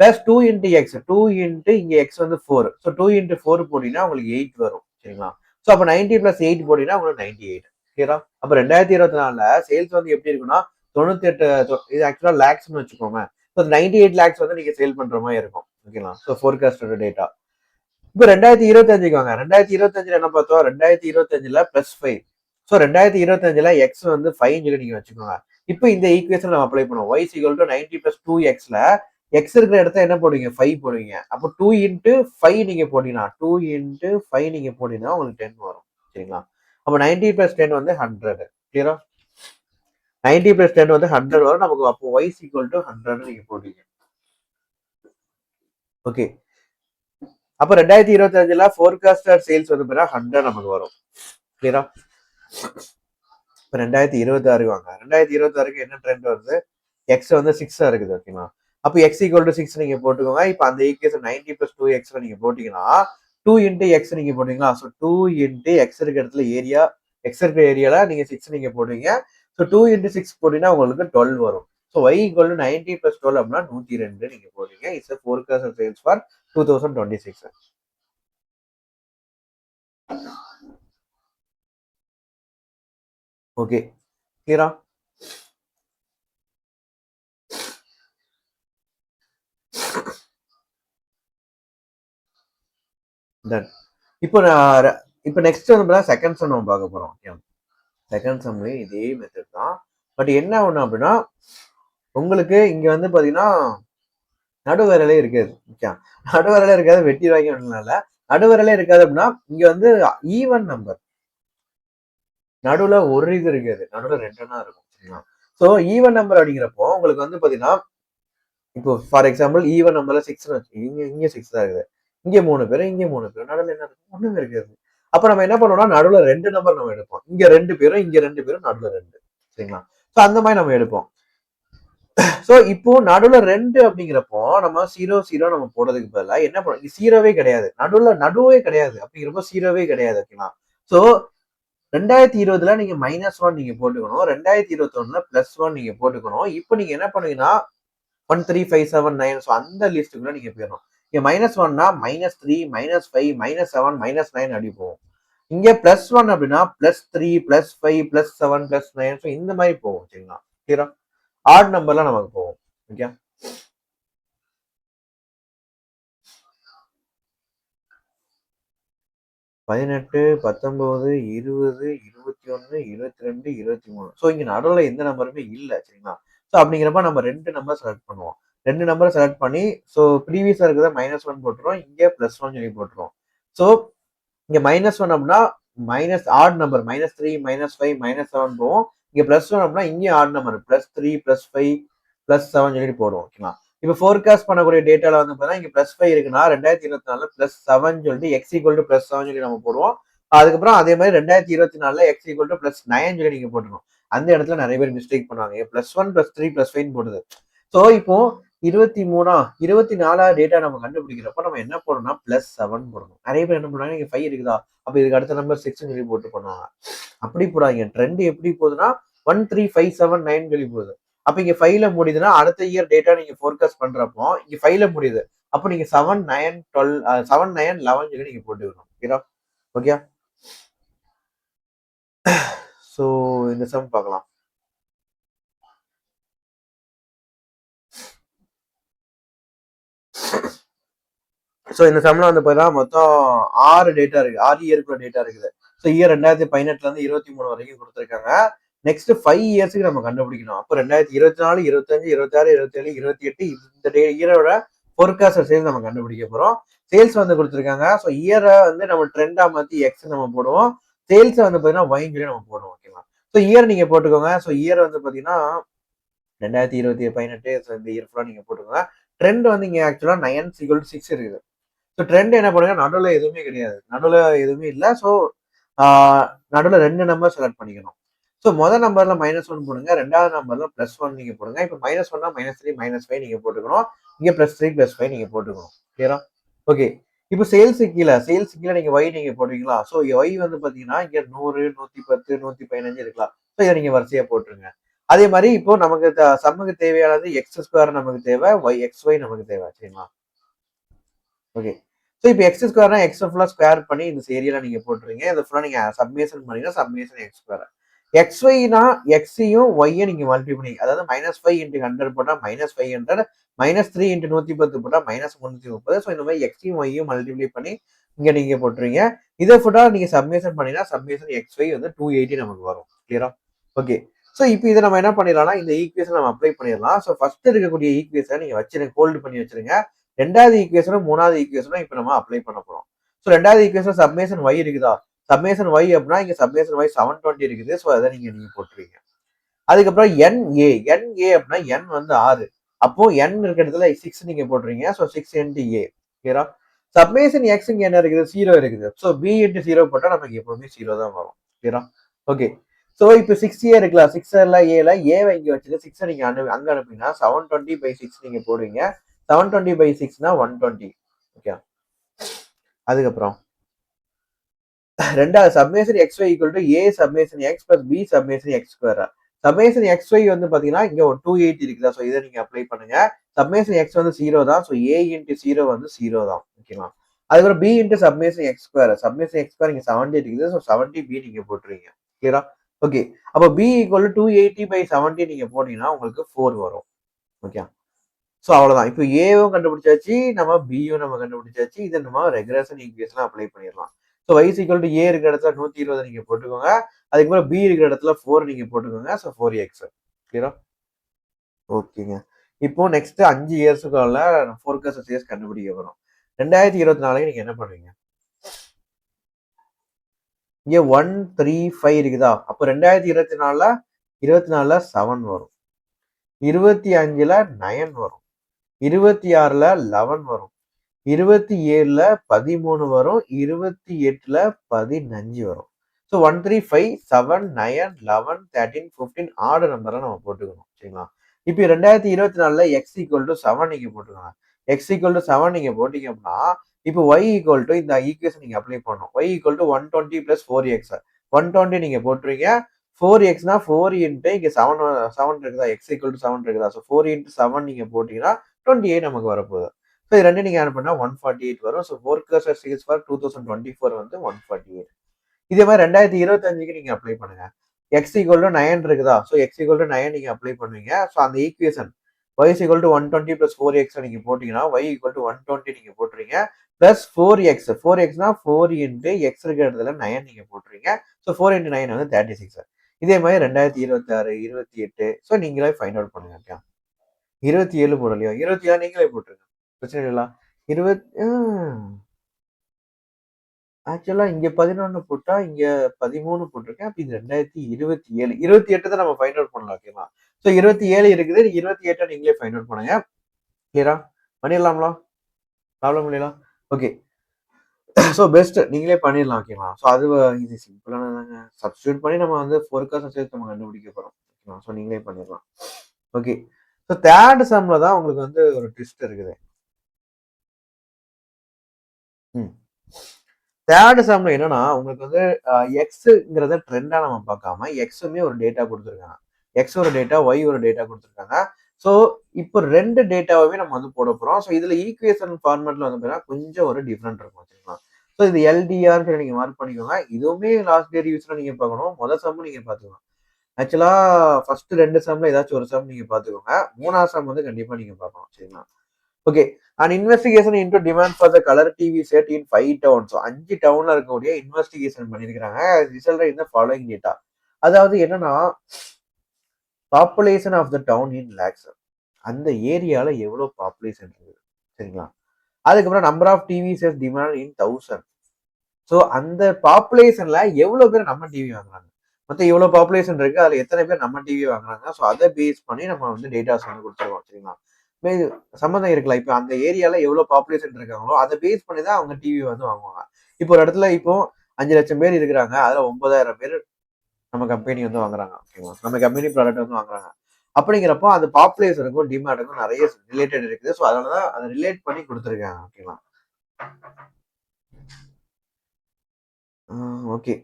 + 2 × x. 2 × இங்க x வந்து 4. ஸோ 2 × 4 போட்டீங்கன்னா உங்களுக்கு 8 வரும். சரிங்களா? ஸோ அப்போ 90 + 8 போட்டீங்கன்னா உங்களுக்கு 98. கிளியரா? அப்போ 2024ல சேல்ஸ் வந்து எப்படி இருக்குன்னா 98, இது ஆக்சுவலா லேக்ஸ்னு வச்சுக்கோங்க. ஸோ 98 lakhs வந்து நீங்க சேல் பண்ற மாதிரி இருக்கும். ஓகேங்களா? So forecasted data. இப்போ 2025க்கு வாங்க. 2025ல என்ன பார்த்தோம்? 2025ல +5. ஸோ 2025ல எக்ஸ் வந்து 5 சொல்லி நீங்க வச்சுக்கோங்க. இப்போ இந்த ஈக்குவேஷன் நம்ம அப்ளை பண்ணுவோம். y = 90 + 2xல x இருக்கிற இடத்துல என்ன போடுவீங்க? 5 போடுவீங்க. அப்போ 2 × 5 நீங்க போட்டீங்கன்னா 2 × 5 நீங்க போட்டீங்கன்னா உங்களுக்கு 10 வரும். சரிங்களா? அப்போ 90 + 10 வந்து 100. கிளியரா? 90 + 10 வந்து 100 வரும். நமக்கு அப்போ y = 100 நீங்க போடுவீங்க. ஓகே. அப்போ 2025ல ஃபோர்காஸ்டட் சேல்ஸ் வந்து பார்த்தீங்கன்னா 100 நமக்கு வரும். கிளியரா? இப்போ 2026 வாங்க. 2026க்கு என்ன ட்ரெண்ட் வருது? எக்ஸ் வந்து 6 இருக்குது. ஓகேங்களா? அப்போ x = 6 நீங்க போட்டுக்கோங்க. இப்போ அந்த ஈக்குவேஷன் 90 + 2x நீங்க போட்டீங்கன்னா 2 × x நீங்க போட்டீங்களா? ஸோ 2 × x இருக்கிற இடத்துல ஏரியா x இருக்கிற ஏரியால நீங்க 6 நீங்க போடுவீங்க. ஸோ 2 × 6 போட்டீங்கன்னா உங்களுக்கு 12 வரும். ஸோ y = 90 + 12 அப்படின்னா 102 நீங்க போடுவீங்க. It's a forecast sales for 2026. Okay, கிளியரா? டன். இப்போ இப்போ நெக்ஸ்ட் வந்து செகண்ட் சம் நம்ம பார்க்க போறோம். செகண்ட் சம்மே இதே மெத்தட் தான். பட் என்ன ஒண்ணு அப்படின்னா உங்களுக்கு இங்க வந்து பாத்தீங்கன்னா நடுவரலே இருக்காது. ஓகே, நடுவரலே இருக்காது, வெட்டி வாங்கி ஒண்ணுனால நடுவரலே இருக்காது அப்படின்னா இங்க வந்து ஈவன் நம்பர் நடுவுல ஒரு இது இருக்காது, நடுவுல 2 இருக்கும். சரிங்களா? ஸோ ஈவன் நம்பர் அப்படிங்கிறப்போ உங்களுக்கு வந்து பாத்தீங்கன்னா இப்போ ஃபார் எக்ஸாம்பிள் ஈவன் நம்பர்ல 6 இங்க 6 தான் இருக்குது, இங்க 3 பேர், இங்க 3 பேர், நடுவில் என்ன இருக்கும்? ஒண்ணுமே இருக்காது. அப்ப நம்ம என்ன பண்ணுவோம்னா நடுவுல 2 நம்பர் நம்ம எடுப்போம். இங்க 2 பேரும், இங்க 2 பேரும், நடுவுல 2. சரிங்களா? ஸோ அந்த மாதிரி நம்ம எடுப்போம். ஸோ இப்போ நடுவுல 2 அப்படிங்கிறப்போ நம்ம 0 0 நம்ம போடுறதுக்கு பதிலா என்ன பண்ணுவோம்? ஜீரோவே கிடையாது, நடுவே கிடையாது அப்படிங்கிறப்போ ஜீரோவே கிடையாது. ஓகேங்களா? ஸோ 2020ல நீங்க -1 நீங்க போட்டுக்கணும், 2021ல +1 நீங்க போட்டுக்கணும். இப்போ நீங்க என்ன பண்ணுவீங்கன்னா 1 3 5 7 9 ஸோ அந்த லிஸ்ட்டுக்குள்ள நீங்க போயிடணும். இங்க -1னா -3 -5 -7 -9 அப்படி போகும். இங்க +1 அப்படின்னா +3 +5 +7 +9 ஸோ இந்த மாதிரி போகும். சரிங்களா? கிளியரா? ஆட் நம்பர்லாம் நமக்கு போகும். ஓகே, 18 19 20 21 22 23 ஸோ இங்க நடுவுல எந்த நம்பருமே இல்ல. சரிங்களா? ஸோ அப்படிங்கிறப்ப நம்ம 2 நம்பர் செலக்ட் பண்ணுவோம். 2 நம்பர் செலக்ட் பண்ணி ஸோ ப்ரீவியஸா இருக்கிறத -1 போட்டுருவோம், இங்க +1 சொல்லி போட்டுருவோம். ஸோ இங்க -1 அப்படின்னா மைனஸ் ஆட் நம்பர் -3 -5 -7 போவோம். இங்க +1 அப்படின்னா இங்கேயும் ஆட் நம்பர் +3 +5 +7 சொல்லிட்டு போடுவோம். ஓகேங்களா? இப்போ ஃபோர்காஸ்ட் பண்ணக்கூடிய டேட்டால வந்து பார்த்தீங்கன்னா இங்க +5 இருக்குன்னா 2024ல +7 சொல்லிட்டு x = +7 சொல்லி நம்ம போடுவோம். அதுக்கப்புறம் அதே மாதிரி 2024ல x = +9 சொல்லி நீங்க போட்டுருவோம். அந்த இடத்துல நிறைய பேர் மிஸ்டேக் பண்ணுவாங்க. +1 +3 +5 போடுது. ஸோ இப்போ 24 டேட்டா நம்ம கண்டுபிடிக்கிறப்ப நம்ம என்ன போடணும்னா +7 போடணும். நிறைய பேர் என்ன பண்ணுவாங்க, இங்க 5 இருக்குதா, அப்ப இதுக்கு அடுத்த நம்பர் 6 சொல்லி போட்டு பண்ணுவாங்க. அப்படி போடாதீங்க. ட்ரெண்ட் எப்படி போகுதுன்னா 1 3 5 7 9 சொல்லி போகுது. அப்ப இங்க 5ல முடியுதுன்னா அடுத்த இயர் டேட்டா நீங்க ஃபோர்காஸ்ட் பண்றப்போ இங்க 5ல முடியுது. அப்ப நீங்க 7 9 12 7 9 11 சொல்லி நீங்க போட்டுக்கணும். ஓகேடா? ஓகே, சோ இந்த சம் பார்க்கலாம். ஸோ இந்த சம்ல வந்து பார்த்தீங்கன்னா மொத்தம் 6 டேட்டா இருக்கு, 6 இயருக்குள்ள டேட்டா இருக்குது. ஸோ இயர் 2018ல இருந்து 23 வரைக்கும் கொடுத்துருக்காங்க. நெக்ஸ்ட் 5 இயர்ஸ்க்கு நம்ம கண்டுபிடிக்கணும். அப்போ 2024 25 26 27 28 இந்த இயரோட ஃபோர்காஸ்ட் சேல்ஸ் நம்ம கண்டுபிடிக்க போறோம். சேல்ஸ் வந்து கொடுத்துருக்காங்க. ஸோ இயரை வந்து நம்ம ட்ரெண்டா மாத்தி எக்ஸ் நம்ம போடுவோம், சேல்ஸ் வந்து பார்த்தீங்கன்னா ஒய் சொல்லி நம்ம போடுவோம். ஓகேவா? ஸோ இயர் நீங்க போட்டுக்கோங்க. ஸோ இயர் வந்து பார்த்தீங்கன்னா 2018 இந்த இயர் ஃபுல்லா நீங்க போட்டுக்கோங்க. ட்ரெண்ட் வந்து இங்க ஆக்சுவலா 9 = 6 இருக்குது. ஸோ ட்ரெண்ட் என்ன பண்ணுங்க, நடுவில் எதுவுமே கிடையாது, நடுவில் எதுவுமே இல்லை. ஸோ நடுவில் 2 நம்பர் செலக்ட் பண்ணிக்கணும். ஸோ முதல் நம்பர்ல -1 போடுங்க, ரெண்டாவது நம்பர்ல +1 நீங்க போடுங்க. இப்போ -1னா -3 -5 நீங்க போட்டுக்கணும், இங்க +3 +5 நீங்க போட்டுக்கணும். கிளியரா? ஓகே. இப்போ சேல்ஸ் கீழே நீங்க ஒய் நீங்க போடுவீங்களா? ஸோ ஒய் வந்து பாத்தீங்கன்னா இங்க 100 110 115 இருக்கலாம். ஸோ இதை நீங்க வரிசையா போட்டுருங்க. அதே மாதிரி இப்போ நமக்கு சம்முக்கு தேவையானது x² நமக்கு தேவை, xy நமக்கு தேவை. சரிங்களா? ஓகே. ஸோ இப்போ x² எக்ஸ் ஃபுல்லா ஸ்கொயர் பண்ணி இந்த ஏரியால நீங்க போட்டுருங்க. இதை ஃபுல்லா நீங்க சப்மேஷன் பண்ணீங்கன்னா சப்மேஷன் x². xyனா எக்ஸையும் ஒய்யை நீங்க மல்டிப்ளை பண்ணி, அதாவது -5 × 100 போட்டா -500, -3 × 110 போட்டா -330. ஸோ இந்த மாதிரி எக்ஸையும் ஒய்யும் மல்டிப்ளை பண்ணி இங்க நீங்க போட்டுருங்க. இதை ஃபுல்லா நீங்க சப்மேஷன் பண்ணீங்கன்னா சப்மேஷன் xy வந்து 280 நமக்கு வரும். கிளியரா? ஓகே. ஸோ இப்போ இதை நம்ம என்ன பண்ணிடலாம்னா இந்த ஈக்குவேஷன் நம்ம அப்ளை பண்ணிடலாம். ஸோ ஃபர்ஸ்ட் இருக்கக்கூடிய ஈக்குவேஷனை நீங்க வச்சிருங்க, ஹோல்டு பண்ணி வச்சிருங்க. ரெண்டாவது ஈக்குவேஷனும் மூணாவது ஈக்குவேஷனும் இப்போ நம்ம அப்ளை பண்ண போறோம். ஸோ ரெண்டாவது ஈக்குவேஷன் சப்மேஷன் ஒய் இருக்குதா, சப்மேஷன் ஒய் அப்படின்னா இங்க சப்மேஷன் ஒய் 720 இருக்குது. ஸோ அதை நீங்க போட்டுருவீங்க. அதுக்கப்புறம் NA அப்படின்னா n வந்து 6, அப்போ n இருக்க இடத்துல 6 நீங்க போட்டுறீங்க. So 6 into A. ஓகேரா? சப்மேஷன் எக்ஸ் இங்க என்ன இருக்குது, 0 இருக்குது. ஸோ B into 0 போட்டா நமக்கு எப்பவுமே 0 தான் வரும். ஓகேரா? ஓகே. ஸோ இப்போ 6A இருக்கலாம், 6 ஏல ஏவை இங்க வச்சுட்டு 6 நீங்க அங்க அனுப்பினா 720/6 நீங்க போடுவீங்க. 720/6னா 120. ஓகே. அதுக்கப்புறம் ரெண்டாவது summation XY equal to A summation X plus B summation X square. Summation XY வந்து பாத்தீங்கன்னா இங்க ஒரு 280 இருக்குதா, ஸோ இதை நீங்க அப்ளை பண்ணுங்க. சப்மேஷன் X வந்து 0 தான், ஸோ A into 0 வந்து 0 தான். ஓகேங்களா? அதுக்கப்புறம் B into summation X square. Summation X square இங்க 70 இருக்குது, ஸோ 70B நீங்க போட்டுருவீங்க. கிளியரா? ஓகே. அப்போ B ஈக்குவல் டு 280/70 நீங்க போட்டீங்கன்னா உங்களுக்கு 4 வரும். ஓகே. ஸோ அவ்வளவுதான். இப்போ ஏவும் கண்டுபிடிச்சாச்சு, நம்ம பியும் நம்ம கண்டுபிடிச்சாச்சு. இதை நம்ம ரெக்ரெஷன் ஈக்குவேஷன் அப்ளை பண்ணிடலாம். So y equal to A இருக்கிற இடத்துல 120 நீங்க போட்டுக்கோங்க. அதுக்கப்புறம் B இருக்கிற இடத்துல 4 நீங்க போட்டுக்கோங்க. So 4x. கிளியரா? ஓகேங்க. இப்போ நெக்ஸ்ட் 5 இயர்ஸுக்குள்ள ஃபோர்காஸ்ட் சேல்ஸ் கண்டுபிடிக்க வரும். 2024 நீங்க என்ன பண்ணுவீங்க? இங்க 135 இருக்குதா, அப்போ 2024ல 7 வரும், 25ல 9 வரும், 26ல 11 வரும், 27ல 13 வரும், 28ல 15 வரும். ஸோ 135, 7, 9, 11, 13, 15 ஆர்டர் நம்பரை நம்ம போட்டுக்கணும். சரிங்களா? இப்போ 2024ல எக்ஸ் ஈக்குவல் டு 7 நீங்க போட்டுக்கோங்க. எக்ஸ் ஈக்குவல் டு 7 நீங்க போட்டீங்க அப்படின்னா இப்போ ஒய் ஈக்குவல் டு இந்த ஈக்குவேஷன் நீங்க அப்ளை பண்ணணும். Y equal to 120 plus 4x. 120 நீங்க போட்டுருவீங்க. 4xனா 4 இன்ட்டு இங்க 7 இருக்குதா, எக்ஸ் ஈக்குவல் டு 7 இருக்குதா, ஸோ 4 into 7 நீங்க போட்டீங்கன்னா 28 நமக்கு வரப்போகுது. ஸோ இது ரெண்டு நீங்க ஆட் பண்ணா 148 வரும். ஸோ ஃபோர்காஸ்ட் சேல்ஸ் ஃபார் 2024 வந்து 148. இதே மாதிரி 2025க்கு நீங்க அப்ளை பண்ணுங்க. எக்ஸ் ஈக்குவல் டு 9 இருக்குதா, ஸோ எக்ஸ் ஈக்குவல் டு 9 நீங்க அப்ளை பண்ணுவீங்க. ஸோ அந்த equation y is equal to 120 plus 4x நீங்க போட்டீங்கன்னா y equal to 120 நீங்க போட்டுறீங்க. Plus 4x. 4xனா 4 into x இருக்கிற இடத்துல 9 நீங்க போட்டுறீங்க. ஸோ 4 into 9 வந்து 36. இதே மாதிரி 2026, 28. ஸோ நீங்களே ஃபைண்ட் அவுட் பண்ணுங்க. ஓகே. 27 போடலையா, 27 நீங்களே போட்டுருங்க, பிரச்சனை இல்லைங்களா? 20 ஆக்சுவலா இங்க 11 போட்டா இங்க 13 போட்டிருக்கேன். அப்ப இது 2027, 28 தான் நம்ம ஃபைண்ட் அவுட் பண்ணலாம். ஓகேவா? ஸோ 27 இருக்குது, 28 நீங்களே ஃபைண்ட் அவுட் பண்ணுங்க. கிளியரா? பண்ணிடலாம்ல, ப்ராப்ளம் இல்லையா? ஓகே. ஸோ பெஸ்ட் நீங்களே பண்ணிடலாம். ஓகேவா? ஸோ அது இது சிம்பிளானதாங்க. சப்ஸ்டியூட் பண்ணி நம்ம வந்து ஃபோர்காஸ்ட் சேர்த்து நம்ம கண்டுபிடிக்க போறோம். ஓகேவா? ஸோ நீங்களே பண்ணிடலாம். ஓகே. ஸோ தேர்ட் சம்ல தான் உங்களுக்கு வந்து ஒரு ட்விஸ்ட் இருக்குது. தேர்ட் சம்ல என்னன்னா உங்களுக்கு வந்து எக்ஸுங்கிறத ட்ரெண்டா நம்ம பார்க்காம எக்ஸுமே ஒரு டேட்டா கொடுத்துருக்காங்க. எக்ஸ் ஒரு டேட்டா, ஒய் ஒரு டேட்டா கொடுத்துருக்காங்க. ஸோ இப்போ ரெண்டு டேட்டாவே நம்ம வந்து போட போறோம். ஸோ இதுல ஈக்குவேஷன் ஃபார்மேட்ல வந்து பார்த்தீங்கன்னா கொஞ்சம் ஒரு டிஃப்ரெண்ட் இருக்கும். வச்சுக்கலாம். ஸோ இது எல்டிஆர் நீங்க மார்க் பண்ணிக்கோங்க. இதுவுமே லாஸ்ட் டே ரிவியூஸ்ல நீங்க பார்க்கணும். முதல் சம்மும் நீங்க பார்த்துக்கோங்க. ஆக்சுவலா ஃபர்ஸ்ட் 2 சம்ல ஏதாச்சும் ஒரு சம் நீங்க பார்த்துக்கோங்க. 3ஆவது சம் வந்து கண்டிப்பா நீங்க பார்க்கணும். சரிங்களா? Okay. And investigation into demand for the colour TV set in 5 town. ஸோ 5 டவுன்ல இருக்கக்கூடிய இன்வெஸ்டிகேஷன் பண்ணியிருக்காங்க. ரிசல்ட் இந்த ஃபாலோயிங் டேட்டா. அதாவது என்னன்னா population of the town in lakhs. அந்த ஏரியால எவ்வளவு பாப்புலேஷன் இருக்குது. சரிங்களா? அதுக்கப்புறம் number of TV set demand in 1000. So அந்த பாப்புலேஷன்ல எவ்வளவு பேர் நம்ம டிவி வாங்குறாங்க, மொத்தம் எவ்வளவு பாப்புலேஷன் இருக்கு, அதுல எத்தனை பேர் நம்ம டிவி வாங்குறாங்க. ஸோ அதை பேஸ் பண்ணி நம்ம வந்து டேட்டாஸ் வந்து கொடுத்துருவோம். சரிங்களா? சம்மந்தம் இருக்கலாம். இப்போ அந்த ஏரியால எவ்வளவு பாப்புலேஷன் இருக்காங்களோ அதை பேஸ் பண்ணி தான் அவங்க டிவி வந்து வாங்குவாங்க. இப்போ ஒரு இடத்துல இப்போ 5 லட்சம் பேர் இருக்கிறாங்க, அதுல 9000 பேர் நம்ம கம்பெனி வந்து வாங்குறாங்க. ஓகேவா? நம்ம கம்பெனி ப்ராடக்ட் வந்து வாங்குறாங்க. அப்படிங்கிறப்போ அந்த பாப்புலேஷனுக்கும் டிமாண்டுக்கும் நிறைய ரிலேட்டட் இருக்குது. ஸோ அதனாலதான் அதை ரிலேட் பண்ணி கொடுத்துருக்காங்க. ஓகேவா? ஓகே.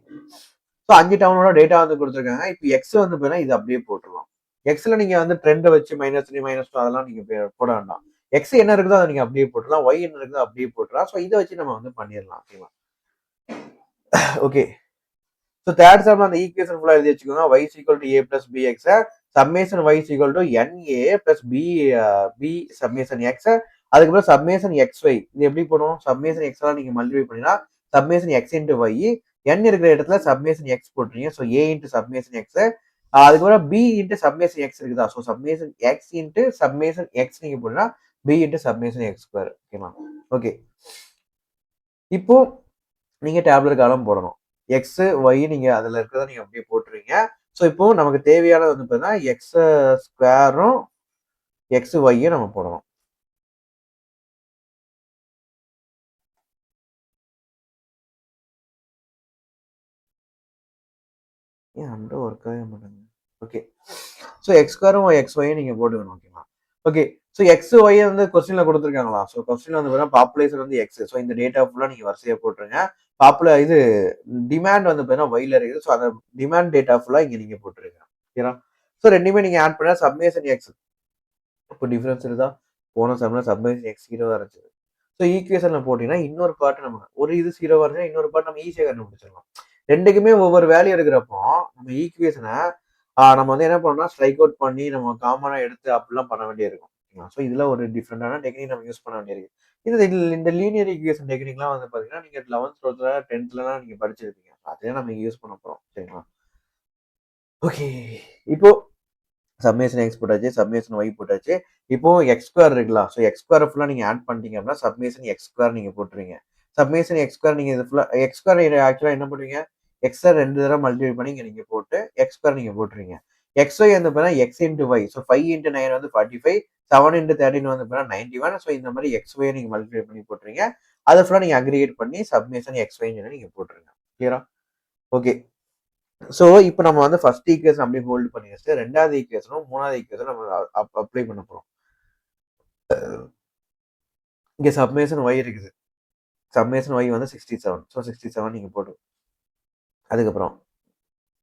ஸோ 5 டவுனோட டேட்டா வந்து கொடுத்துருக்காங்க. இப்போ எக்ஸ் வந்து பார்த்தீங்கன்னா இது அப்படியே போட்டுருவோம். எக்ஸ்ல நீங்க வந்து ட்ரெண்டை வச்சு -3 -2 அதெல்லாம் நீங்க போட வேண்டாம். எக்ஸ் என்ன இருக்குதோ அதை நீங்க அப்படியே போட்டுலாம், ஒய் என்ன இருக்குதோ அப்படியே போட்டுலாம். ஸோ இதை வச்சு நம்ம வந்து பண்ணிடலாம். ஓகேவா? ஓகே. ஸோ தேர்ட் சம்ல அந்த ஈக்குவேஷன் ஃபுல்லா எழுதி வச்சுக்கோங்க. y is equal to a plus bx, summation y is equal to na plus b summation x, அதுக்கப்புறம் சம்மேஷன் xy. இது எப்படி போடும்? சம்மேஷன் x எல்லாம் நீங்க மல்டிப்ளை பண்ணினா summation x into y, n இருக்கிற இடத்துல சம்மேஷன் x போட்டுறீங்க. So a into summation x, அதுக்கப்புறம் பி இன்ட்டு சப்மேஷன் எக்ஸ் இருக்குதா, so summation x into summation x நீங்க போட்டீங்கன்னா b into summation x square. ஓகேமா? ஓகே, இப்போ நீங்க டேப்லெட் காலம் போடணும். எக்ஸ் ஒய் நீங்க அதுல இருக்கிறத நீங்க அப்படியே போட்டுருவீங்க. ஸோ இப்போ நமக்கு தேவையானது வந்து பார்த்தீங்கன்னா எக்ஸ் ஸ்கொயரும் எக்ஸ் ஒய்யும் நம்ம போடணும். ஏன் அண்டை ஒர்க் ஆகவே மாட்டாங்க. ஓகே, ஸோ எக்ஸ் ஸ்கொயரும் எக்ஸ் ஒய்யும் நீங்க போட்டுக்கணும். ஓகேங்களா? ஓகே, ஸோ எக்ஸ் ஒய் வந்து கொஸ்டின்ல கொடுத்துருக்காங்களா? ஸோ கொஸ்டின்ல வந்து பார்த்தீங்கன்னா பாப்புலேஷன் வந்து எக்ஸ். ஸோ இந்த டேட்டா ஃபுல்லா நீங்க வரிசையா போட்டுருங்க. இது டிமாண்ட் வந்து பார்த்தீங்கன்னா ஒய்ல இருக்குது. ஸோ அந்த டிமாண்ட் டேட்டா ஃபுல்லா இங்க நீங்க போட்டுருங்க. ஓகேங்களா? ஸோ ரெண்டுமே நீங்க ஆட் பண்ணா சப்மேஷன் எக்ஸ். இப்போ டிஃபரன்ஸ் இருந்தா போன சம்ல சப்மேஷன் எக்ஸ் 0வா இருந்துச்சு. ஸோ ஈக்குவேஷன்ல போட்டீங்கன்னா இன்னொரு பார்ட் நம்ம ஒரு இது 0வா இருந்தா இன்னொரு பார்ட் நம்ம ஈஸியா கண்டுபிடிச்சிடலாம். ரெண்டுக்குமே ஒவ்வொரு வேல்யூ இருக்கிறப்போ நம்ம ஈக்குவேஷனை நம்ம வந்து என்ன பண்ணோம்னா ஸ்ட்ரைக் அவுட் பண்ணி நம்ம காமனா எடுத்து அப்படிலாம் பண்ண வேண்டியிருக்கும். ஸோ இதுல ஒரு டிஃப்ரெண்டான டெக்னிக் நம்ம யூஸ் பண்ண வேண்டியிருக்கு. இந்த லீனியர் ஈக்குவேஷன் டெக்னிக்லாம் வந்து பாத்தீங்கன்னா நீங்க 11th 12th 10thலாம் நீங்க படிச்சிருப்பீங்க. அதே நம்ம யூஸ் பண்ண போறோம். சரிங்களா? ஓகே, இப்போ சப்மேஷன் எக்ஸ் போட்டாச்சு, சப்மேஷன் ஒய் போட்டாச்சு. இப்போ எக்ஸ் ஸ்கொயர் இருக்குல்ல, ஸோ எக்ஸ் ஸ்கொயர் ஃபுல்லா நீங்க ஆட் பண்ணிட்டீங்க அப்படின்னா சப்மேஷன் எக்ஸ் ஸ்கொயர் நீங்க போட்டுருவீங்க. சப்மேஷன் எக்ஸ் ஸ்கொயர் நீங்க இது ஃபுல்லா எக்ஸ் ஸ்கொயர் ஆக்சுவலா என்ன பண்ணுவீங்க, எக்ஸை 2 தடவை மல்டிப்ளை பண்ணி இங்க நீங்க போட்டு எக்ஸ் ஸ்கொயர் நீங்க போட்டுருவீங்க. எக்ஸ் ஒய் வந்து பார்த்தீங்கன்னா x into y, so 5 into 9 வந்து 45, 7 இன்ட்டு 13 வந்து பார்த்தீங்கன்னா 91. ஸோ இந்த மாதிரி எக்ஸ் ஒய் நீங்க மல்டிப்ளை பண்ணி போட்டுருங்க. அதை ஃபுல்லா நீங்க அக்ரிகேட் பண்ணி சப்மேஷன் எக்ஸ் ஒய்ன்னு நீங்க போட்டுருங்க. கிளியரா? ஓகே, ஸோ இப்போ நம்ம வந்து ஃபர்ஸ்ட் ஈக்குவேஷன் அப்படியே ஹோல்டு பண்ணி வச்சுட்டு 2வது ஈக்குவேஷனும் 3வது ஈக்குவேஷனும் நம்ம அப்ளை பண்ண போறோம். இங்க சப்மேஷன் ஒய் இருக்குது. சப்மேஷன் ஒய் வந்து 67. ஸோ 67 நீங்க போட்டு அதுக்கப்புறம்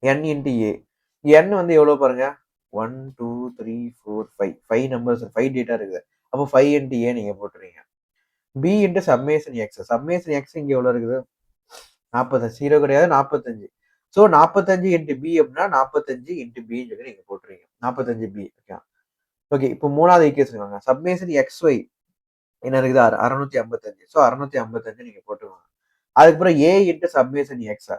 n இன்ட்டு ஏ. n வந்து எவ்வளோ பாருங்க, 1 2 3 4 5 5 நம்பர்ஸ் 5 டேட்டா இருக்குது. அப்போ 5 இன்ட்டு ஏ நீங்க போட்டுறீங்க. B into summation x. Summation x இங்க எவ்வளோ இருக்குது, 45. 0 கிடையாது, 45. ஸோ 45 இன்ட்டு பி அப்படின்னா 45 இன்ட்டு பின்னு சொல்லி நீங்க போட்டுறீங்க. 45 பி. ஓகே, ஓகே, இப்போ 3வது ஈக்குவேஷன் வாங்க. சப்மேஷன் எக்ஸ் ஒய் என்ன இருக்குது, 655. ஸோ 655 நீங்க போட்டுருவாங்க. அதுக்கப்புறம் A into summation x.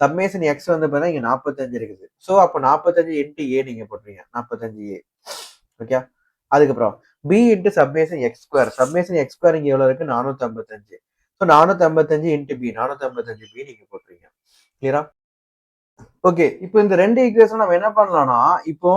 Summation X வந்து பார்த்தீங்கன்னா இங்க 45 இருக்குது. ஸோ அப்போ 45 இன்ட்டு ஏ நீங்க போட்டுருவீங்க. 45 ஏ. ஓகே, அதுக்கப்புறம் b into summation x square. Summation x square இங்க எவ்வளவு இருக்கு, 455. ஸோ 455 இன்ட்டு பி, 455 பி நீங்க போட்டுருவீங்க. கிளியரா? ஓகே, இப்போ இந்த 2 ஈக்குவேஷன் நம்ம என்ன பண்ணலாம்னா, இப்போ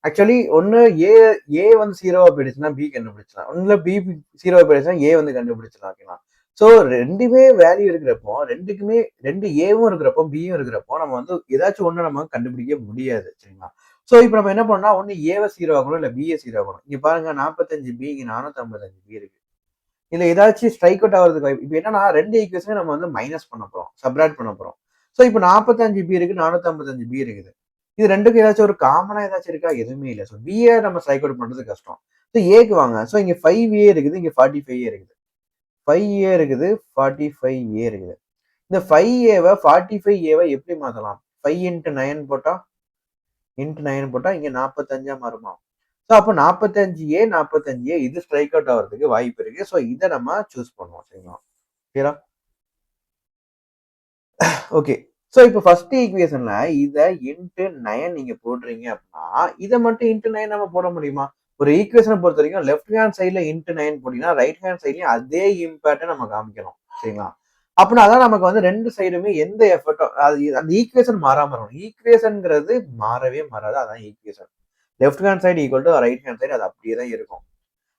ஆக்சுவலி ஒன்னு ஏ ஏ வந்து 0வா போயிடுச்சுன்னா பி கண்டுபிடிச்சலாம். ஒண்ணுல பி 0வா போயிடுச்சுன்னா ஏ வந்து கண்டுபிடிச்சலாம். ஓகேங்களா? ஸோ ரெண்டுமே வேல்யூ இருக்கிறப்போ, ரெண்டுக்குமே 2 ஏவும் இருக்கிறப்போ பியும் இருக்கிறப்போ நம்ம வந்து ஏதாச்சும் ஒண்ணு நம்ம கண்டுபிடிக்க முடியாது. சரிங்களா? ஸோ இப்போ நம்ம என்ன பண்ணோம்னா ஒன்னு ஏவை 0 ஆகணும், இல்ல பிஏ 0 ஆகணும். இங்க பாருங்க 45 பி, இங்க 455 பி இருக்கு. இதுல ஏதாச்சும் ஸ்ட்ரைக் அவுட் ஆகிறதுக்கு வாய்ப்பு. இப்போ என்னன்னா 2 ஈக்குவேஷன் நம்ம வந்து மைனஸ் பண்ண போறோம், சப்ராக்ட் பண்ண போறோம். ஸோ இப்போ 45 பி இருக்கு, 455 பி இருக்குது. இது ரெண்டுக்கும் ஏதாச்சும் ஒரு காமனா ஏதாச்சும் இருக்கா, எதுவுமே இல்லை. ஸோ பிஏ நம்ம ஸ்ட்ரைக் அவுட் பண்றது கஷ்டம். ஸோ ஏக்கு வாங்க. ஸோ இங்க 5 ஏ இருக்குது, இங்க 45 ஏ இருக்குது. 5 ஏ இருக்குது, 45 ஏ இருக்குது. இந்த 5 ஏவை 45 ஏவை எப்படி மாத்தலாம்? 5 இன்ட்டு 9 போட்டா இங்க 45 மாறுமா? ஸோ அப்போ 45 ஏ 45 ஏ இது ஸ்ட்ரைக் அவுட் ஆகிறதுக்கு வாய்ப்பு இருக்கு. ஸோ இதை நம்ம சூஸ் பண்ணுவோம். சரிங்களா? கிளியரா? ஓகே, ஸோ இப்போ ஃபர்ஸ்ட் ஈக்குவேஷன்ல இதை இன்ட்டு 9 நீங்க போடுறீங்க அப்படின்னா இதை மட்டும் இன்ட்டு 9 நம்ம போட முடியுமா? ஒரு ஈக்குவேஷனை பொறுத்த வரைக்கும் லெஃப்ட் ஹேண்ட் சைட்ல இன்ட்டு 9 போட்டீங்கன்னா ரைட் ஹேண்ட் சைட்லயும் அதே இம்பாக்டை நம்ம காமிக்கணும். சரிங்களா? அப்படின்னா அதான் நமக்கு வந்து 2 சைடுமே எந்த எஃபர்ட்டும் அந்த ஈக்குவேஷன் மாறாம இருக்கும். ஈக்குவேஷன்ங்கிறது மாறவே மாறாது. அதான் equation. Left hand side equal to right hand side, அது அப்படியே தான் இருக்கும்.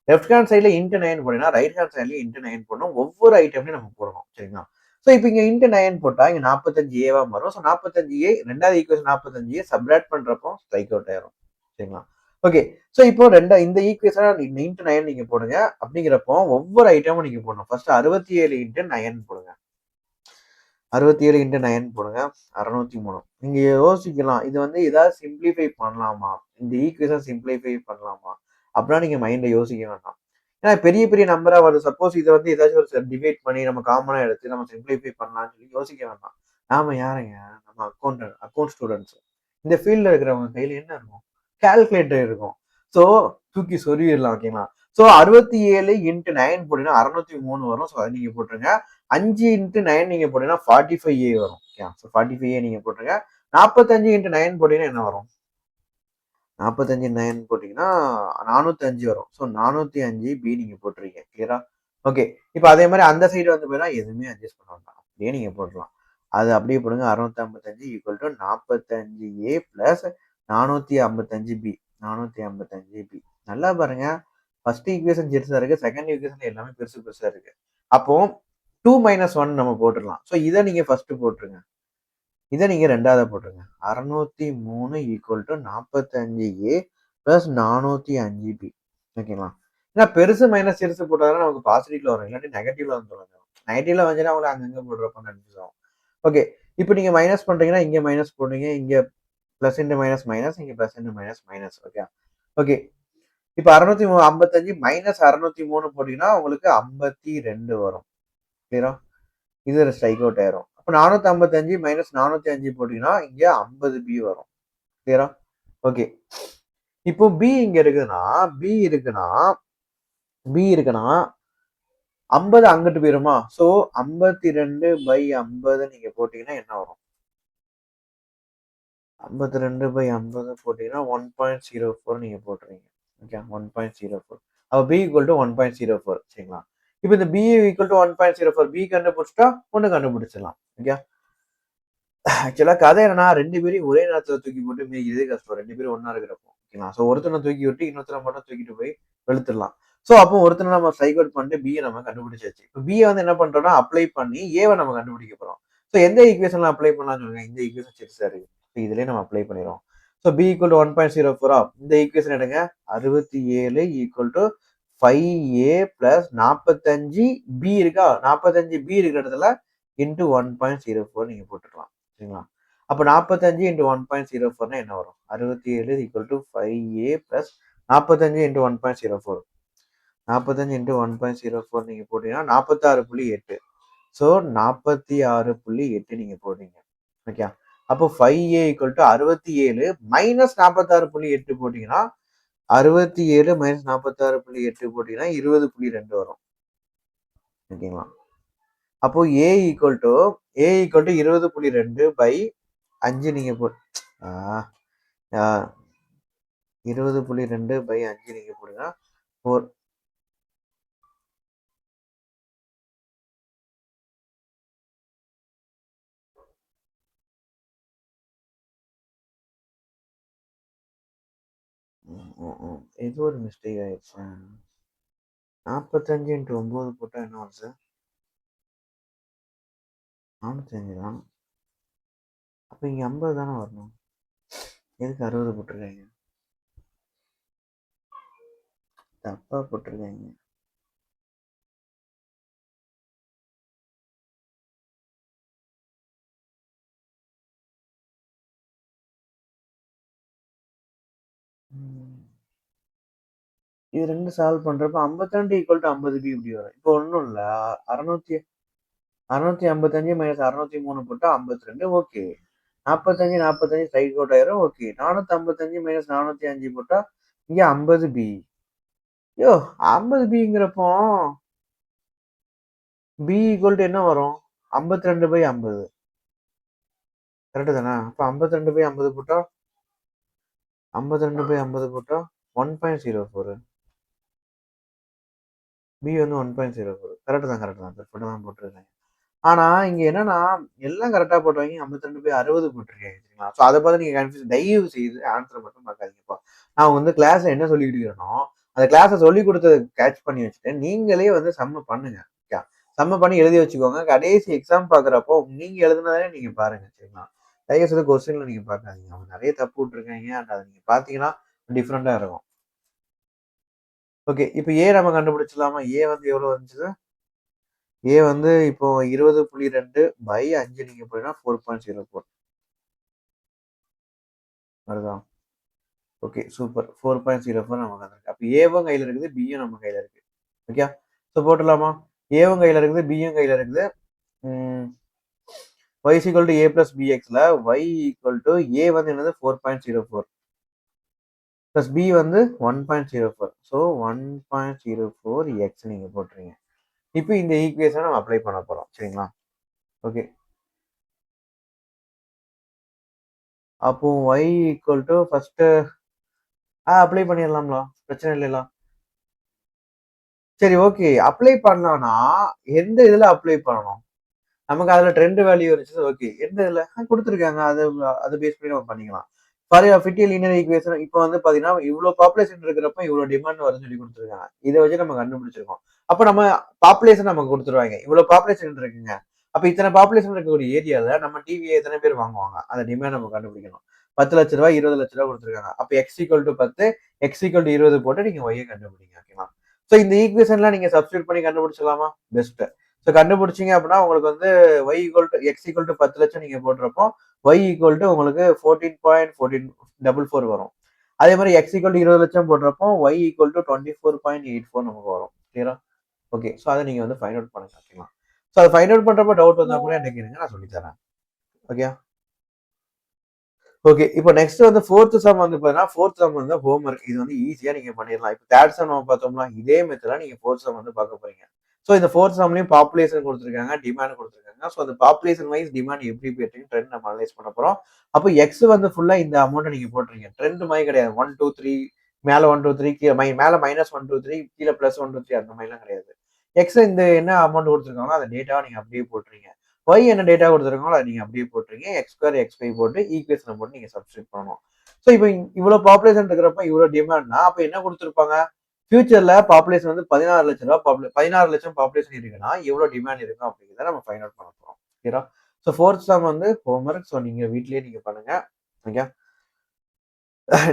லெஃப்ட் ஹேண்ட் சைட்ல இன்ட்டு 9 போட்டீங்கன்னா ரைட் ஹேண்ட் சைட்லயும் இன்ட்டு 9 போடணும். ஒவ்வொரு ஐட்டம்லையும் நம்ம போடணும். சரிங்களா? ஸோ இப்போ இங்க இன்ட்டு 9 போட்டா இங்க 45 ஏவா மாறும். ஸோ 45 ஏ 2வது ஈக்குவேஷன் 45 ஏ சப்ராக்ட் பண்றப்போ ஸ்ட்ரைக் அவுட் ஆயிரும். சரிங்களா? ஓகே, ஸோ இப்போ இந்த ஈக்குவேஷன் இன்ட்டு 9 நீங்க போடுங்க. அப்படிங்கிறப்போ ஒவ்வொரு ஐட்டமும் நீங்க போடணும். ஃபர்ஸ்ட் 67 இன்ட்டு 9 போடுங்க. 67 இன்ட்டு 9 போடுங்க. 603. நீங்க யோசிக்கலாம், இது வந்து ஏதாவது சிம்பிளிஃபை பண்ணலாமா, இந்த ஈக்குவேஷன் சிம்பிளிஃபை பண்ணலாமா அப்படின்னா நீங்க மைண்ட யோசிக்க வேண்டாம். ஏன்னா பெரிய பெரிய நம்பரா வருது. சப்போஸ் இதை வந்து ஏதாச்சும் ஒரு டிவைட் பண்ணி நம்ம காமனா எடுத்து நம்ம சிம்பிளிஃபை பண்ணலாம்னு சொல்லி யோசிக்க வேண்டாம். நாம யாருங்க, நம்ம அக்கௌண்ட் ஸ்டூடெண்ட்ஸ். இந்த ஃபீல்ட்ல இருக்கிறவங்க கையில என்ன இருக்கும், கால்குலேட்டர் இருக்கும். ஸோ தூக்கி சொருவிடலாம். ஓகேங்களா? ஸோ 67 இன்ட்டு 9 போட்டீங்கன்னா 603 வரும். ஸோ அதை நீங்க போட்டுருங்க. 5 இன்ட்டு 9 நீங்க போட்டீங்கன்னா 45 ஏ வரும். ஓகே, ஸோ 45 ஏ நீங்க போட்டுருங்க. 45 இன்ட்டு 9 போட்டீங்கன்னா என்ன வரும், 45 9 போட்டீங்கன்னா 405 வரும். ஸோ 405 பி நீங்க போட்டுருக்கீங்க. கிளியரா? ஓகே. இப்போ அதே மாதிரி அந்த சைடு வந்து பார்த்தீங்கன்னா எதுவுமே அட்ஜஸ்ட் பண்ண வேண்டாம். அப்படியே நீங்க போட்டுடலாம். அது அப்படியே போடுங்க. 655 equal to 45 a plus 455 b. 455 b. நல்லா பாருங்க. ஃபர்ஸ்ட் ஈக்குவேஷன் பெருசா இருக்கு. செகண்ட் ஈக்குவேஷன் எல்லாமே பெருசு பெருசா இருக்கு. அப்போ 2 மைனஸ் 1 நம்ம போட்டுடலாம். ஸோ இதை நீங்க ஃபர்ஸ்ட் போட்டுருங்க. இதை நீங்க ரெண்டாவது போட்டுருங்க. 603 equal to 45 a plus 405 b. ஓகேங்களா? ஏன்னா பெருசு மைனஸ் சிறுசு போட்டாதான் நமக்கு பாசிட்டிவ்ல வரும். இல்லாட்டி நெகட்டிவ்ல வந்து சொல்லுங்க. நெகட்டிவ்ல வந்துச்சுன்னா அவங்க அங்கங்க போடுறப்ப கன்ஃபியூஸ் ஆகும். ஓகே. இப்போ நீங்க மைனஸ் பண்றீங்கன்னா இங்க மைனஸ் போடுறீங்க. இங்க பிளஸ் இன்டு மைனஸ் மைனஸ், இங்க plus into minus minus. Okay. Okay. இப்போ 655 மைனஸ் 603 போட்டீங்கன்னா உங்களுக்கு 52 வரும். கிளியரா? இது ஸ்ட்ரைக் அவுட் ஆயிரும். அப்போ 455 மைனஸ் 405 போட்டீங்கன்னா இங்க 50 பி வரும். கிளியரா? ஓகே. இப்போ பி இங்க இருக்குன்னா பி இருக்குன்னா 50 அங்கிட்டு போயிருமா? ஸோ 52/50 நீங்க போட்டீங்கன்னா என்ன வரும்? 52/50 போட்டீங்கன்னா 1.04 நீங்க போட்டுறீங்க. ஓகே. 1.04. அப்போ பி ஈக்குவல் டு 1.04. சரிங்களா? இப்போ இந்த பி ஈக்குவல் டு 1.04 பி கண்டுபிடிச்சிட்டா ஒன்று கண்டுபிடிச்சிடலாம். ஓகே. ஆக்சுவலா கதை என்னன்னா 2 பேரையும் ஒரே நேரத்துல தூக்கி போட்டு மேய்க்கிறதே கஷ்டம். 2 பேரும் ஒண்ணா இருக்கிறப்போ. ஓகேங்களா? ஸோ ஒருத்தனை தூக்கி விட்டு இன்னொருத்தனை மட்டும் தூக்கிட்டு போய் வெளுத்துடலாம். ஸோ அப்போ ஒருத்தனை நம்ம ஸ்ட்ரைக் அவுட் பண்ணிட்டு பியை நம்ம கண்டுபிடிச்சாச்சு. இப்போ பியை வந்து என்ன பண்றோம்னா அப்ளை பண்ணி ஏவை நம்ம கண்டுபிடிக்க போறோம். ஸோ எந்த ஈக்குவேஷன்ல அப்ளை பண்ணலாம்னு சொல்லுங்க. இந்த ஈக்குவேஷன் பெருசா இருக்கு. இதுலயே நம்ம அப்ளை பண்ணிடுறோம். ஸோ பி ஈக்குவல் டு 1.04 இந்த ஈக்குவேஷன் எடுங்க. 67 equal to 5a plus 45 B இருக்கா? 45 பி இருக்கிற இடத்துல இன்டு 1.04 நீங்க போட்டுக்கலாம். சரிங்களா? அப்போ 45 இன்டு 1.04 என்ன வரும்? 67 equal to 5a plus 45 into 1.04. 45 into 1.04 நீங்க போட்டீங்கன்னா 46.8. ஸோ 46.8 நீங்க போடுறீங்க. ஓகே. அப்போ 5a ஈக்குவல் டு 67 மைனஸ் 46.8 போட்டீங்கன்னா 67 மைனஸ் 46.8 போட்டீங்கன்னா 20.2 வரும். ஓகேங்களா? அப்போ ஏ ஈக்குவல் டு 20.2 பை 5 நீங்க போட்டு 20.2 பை 5 நீங்க போடுங்க. 4 ஏதோ ஒரு மிஸ்டேக் ஆயிடுச்சு. 45 இன்ட்டு 9 போட்டா என்ன வரும் சார்? 405 தான். அப்போ இங்க 50 தானே வரணும். எதுக்கு 60 போட்டிருக்காங்க? தப்பா போட்டிருக்காங்க. இது ரெண்டு சால்வ் பண்றப்ப 52 ஈக்குவல் டு 50 பி இப்படி வரும். இப்போ ஒன்றும் இல்லை. 655 மைனஸ் 603 போட்டா 52. ஓகே. 45 ஸ்ட்ரைக் அவுட் ஆயிரும். ஓகே. 455 மைனஸ் 405 போட்டா இங்க 50 பி. யோ 50 பிங்கிறப்போ பி ஈக்குவல் டு என்ன வரும்? 52/50. கரெக்டு தானே? அப்போ 52/50 போட்டா 52/50 போட்டா 1.04. பி வந்து 1.04. கரெக்டு தான். தான் போட்டிருக்கேன். ஆனா இங்க என்னன்னா எல்லாம் கரெக்டா போட்டுருவாங்க. 52/60 போட்டிருக்கேன். சரிங்களா? ஸோ அதை பார்த்து நீங்க கன்ஃபியூஸ் தயவு செய்து ஆன்சர் மட்டும் பார்க்காதீங்கப்பா. நான் வந்து கிளாஸ்ல என்ன சொல்லிக்கிட்டு இருக்கிறேனோ அந்த கிளாஸை சொல்லி கொடுத்ததை கேட்ச் பண்ணி வச்சுட்டு நீங்களே வந்து சம்ம பண்ணுங்க. சம்ம பண்ணி எழுதி வச்சுக்கோங்க. கடைசி எக்ஸாம் பாக்குறப்போ நீங்க எழுதுனதாலே நீங்க பாருங்க. சரிங்களா? தயவு செய்து கொஸ்டின்ல நீங்க பார்க்காதீங்க. அவங்க நிறைய தப்பு விட்டுருக்காங்க. அதை நீங்க பாத்தீங்கன்னா டிஃப்ரெண்டா இருக்கும். ஓகே. இப்போ ஏ நம்ம கண்டுபிடிச்சலாமா? ஏ வந்து எவ்வளவு வந்துச்சு? ஏ வந்து இப்போ 20.2 பை 5 நீங்க போயினா 4.04 அதுதான். Okay super. 4.04 நமக்கு வந்திருக்கு. அப்போ ஏவும் கையில இருக்குது, பியும் நம்ம கையில இருக்கு. ஓகே. ஸோ போட்டுடலாமா? ஏவும் கையில இருக்குது, பியும் கையில இருக்குது. y is equal to a plus bxல y equal to a வந்து என்னது 4.04 plus b வந்து 1.04. ஸோ 1.04 x நீங்க போட்டுறீங்க. இப்போ இந்த ஈக்குவேஷனை நம்ம அப்ளை பண்ண போறோம். சரிங்களா? ஓகே. அப்போ y equal to first apply பண்ணிடலாம்ல, பிரச்சனை இல்லைல. சரி, ஓகே. அப்ளை பண்ணலாம்னா எந்த இதுல அப்ளை பண்ணணும்? நமக்கு அதுல ட்ரெண்ட் வேல்யூ இருந்துச்சு. ஓகே. எந்த இதுல குடுத்துருக்காங்க. அது பேஸ் பண்ணி நம்ம பண்ணிக்கலாம். For a fifty linear equation இப்ப வந்து பாத்தீங்கன்னா, இவ்ளோ பாப்புலேஷன் இருக்கிறப்ப இவ்ளோ டிமாண்ட் வரும்னு சொல்லி குடுத்துருக்காங்க. இத வச்சு நம்ம கண்டுபிடிச்சிருக்கோம். அப்ப நம்ம பாப்புலேஷன் நமக்கு குடுத்துருவாங்க. இவ்ளோ பாப்புலேஷன் இருக்குங்க. அப்ப இத்தனை பாப்புலேஷன் இருக்கக்கூடிய ஏரியால நம்ம டிவிய எத்தனை பேர் வாங்குவாங்க? அந்த டிமாண்ட் நம்ம கண்டுபிடிக்கணும். ரூ. 10,00,000 ரூ. 20,00,000 குடுத்துருக்காங்க. அப்ப X = 10, X = 20 போட்டு நீங்க Y கண்டுபிடிங்க. ஓகேவா? சோ இந்த ஈக்குவேஷன்லாம் நீங்க சப்ஸ்டிட்யூட் பண்ணி கண்டுபிடிச்சிடலாமா? பெஸ்ட். சோ கண்டுபிடிச்சீங்க அப்படின்னா உங்களுக்கு வந்து X = 10,00,000 நீங்க போடுறப்போ உங்களுக்கு 14.1444 வரும். அதே மாதிரி X = 20,00,000 போடுறப்போ Y = 24.84 நமக்கு வரும். கிளியரா? ஓகே. சோ அதை நீங்க வந்து ஃபைண்ட் அவுட் பண்ணுங்க. ஓகேங்களா? சோ அதை ஃபைண்ட் அவுட் பண்றப்ப டவுட் வந்தா கூட என்ன கேளுங்க, நான் சொல்லி தரேன். ஓகே. ஓகே. இப்போ நெக்ஸ்ட் வந்து 4த் சம் வந்து பாத்தீங்கன்னா, 4த் சம் வந்து ஹோம் ஒர்க். இது வந்து ஈஸியா நீங்க பண்ணிடலாம். இப்போ 3rd சம் நம்ம பார்த்தோம்னா, இதே மெத்தட்ல நீங்க 4த் சம் வந்து பார்க்க போறீங்க. சோ இந்த 4த் சம்லயும் பாப்புலேஷன் குடுத்துருக்காங்க, டிமாண்ட் குடுத்துருக்காங்க. சோ அந்த பாப்புலேஷன் வைஸ் டிமாண்ட் எப்படி போயிட்டு ட்ரெண்ட் நம்ம அனலைஸ் பண்ண போறோம். அப்போ எக்ஸ் வந்து ஃபுல்லா இந்த அமௌண்ட்ட நீங்க போட்டுறீங்க. ட்ரெண்ட் மாதிரி கிடையாது. 1, 2, 3 மேல 1, 2, 3 கீழ மேல -1, 2, 3 கீழ +1, 2, 3 அந்த மாதிரிலாம் கிடையாது. எக்ஸ் இந்த என்ன அமௌண்ட் குடுத்துருக்காங்களோ அந்த டேட்டாவ நீங்க அப்படியே போட்டுறீங்க. ஒய் என்ன டேட்டா கொடுத்துருக்காங்களோ அதை நீங்க அப்படியே போட்டுருங்க. X2 X5 போட்டு ஈக்குவேஷனை போட்டு நீங்க சப்ஸ்டிட் பண்ணணும். ஸோ இப்போ இவ்வளவு பாப்புலேஷன் இருக்கிறப்ப இவ்வளவு டிமாண்ட்னா அப்ப என்ன கொடுத்துருப்பாங்க? ஃபியூச்சர்ல பாப்புலேஷன் வந்து 16 லட்சம் பாப்புலேஷன் இருக்குன்னா எவ்வளவு டிமாண்ட் இருக்கும் அப்படிங்கிறத நம்ம ஃபைண்ட் அவுட் பண்ண போறோம். ஓகேவா? ஸோ 4th சம் வந்து ஹோம்ஒர்க். ஸோ நீங்க வீட்லயே நீங்க பண்ணுங்க. ஓகே.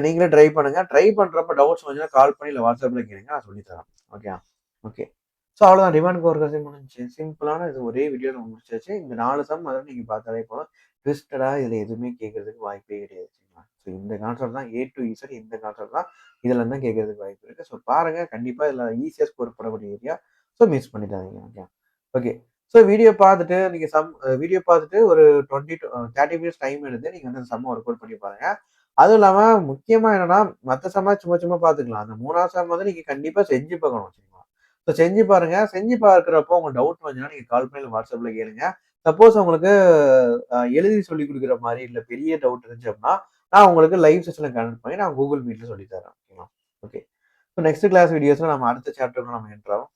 நீங்களே ட்ரை பண்ணுங்க. ட்ரை பண்றப்ப டவுட்ஸ் வந்துச்சுன்னா கால் பண்ணி இல்ல வாட்ஸ்அப்ல கேளுங்க. நான் சொல்லி தரேன். ஓகே. ஓகே. ஸோ அவ்வளோதான். டிமாண்ட் ஃபோர்காஸ்டிங் முடிஞ்சுச்சு. சிம்பிளான இது ஒரே வீடியோல முடிச்சாச்சு. இந்த 4 சம் வந்து நீங்க பார்த்தாலே போதும். ட்விஸ்டடா இதுல எதுவுமே கேட்கறதுக்கு வாய்ப்பே கிடையாது. ஸோ இந்த கான்செப்ட் தான் A to Z இந்த கான்செப்ட் தான் இதுல தான் கேட்கறதுக்கு வாய்ப்பு இருக்கு. ஸோ பாருங்க. கண்டிப்பா இதுல ஈஸியா ஸ்கோர் பண்ணக்கூடிய ஏரியா. ஸோ மிஸ் பண்ணிடாதீங்க. ஓகே. ஓகே. ஸோ வீடியோ பார்த்துட்டு நீங்க வீடியோ பார்த்துட்டு ஒரு 20 to 30 மினிட்ஸ் டைம் எடுத்து நீங்க வந்து அந்த சம்ம ஒர்க் அவுட் பண்ணி பாருங்க. அதுவும் இல்லாம முக்கியமா என்னன்னா, மத்த சம்ம சும்மா சும்மா பார்த்துக்கலாம். அந்த 3வது சம் வந்து நீங்க கண்டிப்பா செஞ்சு பார்க்கணும். சரிங்களா? ஸோ செஞ்சு பாருங்க. செஞ்சு பார்க்கிறப்போ உங்களுக்கு டவுட் வந்துச்சுன்னா நீங்க கால் பண்ணி வாட்ஸ்அப்ல கேளுங்க. சப்போஸ் உங்களுக்கு எழுதி சொல்லிக் குடுக்குற மாரி இல்ல பெரிய டவுட் இருந்துச்சு அப்படின்னா, நான் உங்களுக்கு லைவ் செஷன்ல கனெக்ட் பண்ணி நான் Google Meetல சொல்லி தரேன். ஓகேங்களா? ஓகே. ஸோ நெக்ஸ்ட் கிளாஸ் வீடியோஸ்ல நம்ம அடுத்த சாப்டர்ல நம்ம என்டர் ஆவோம்.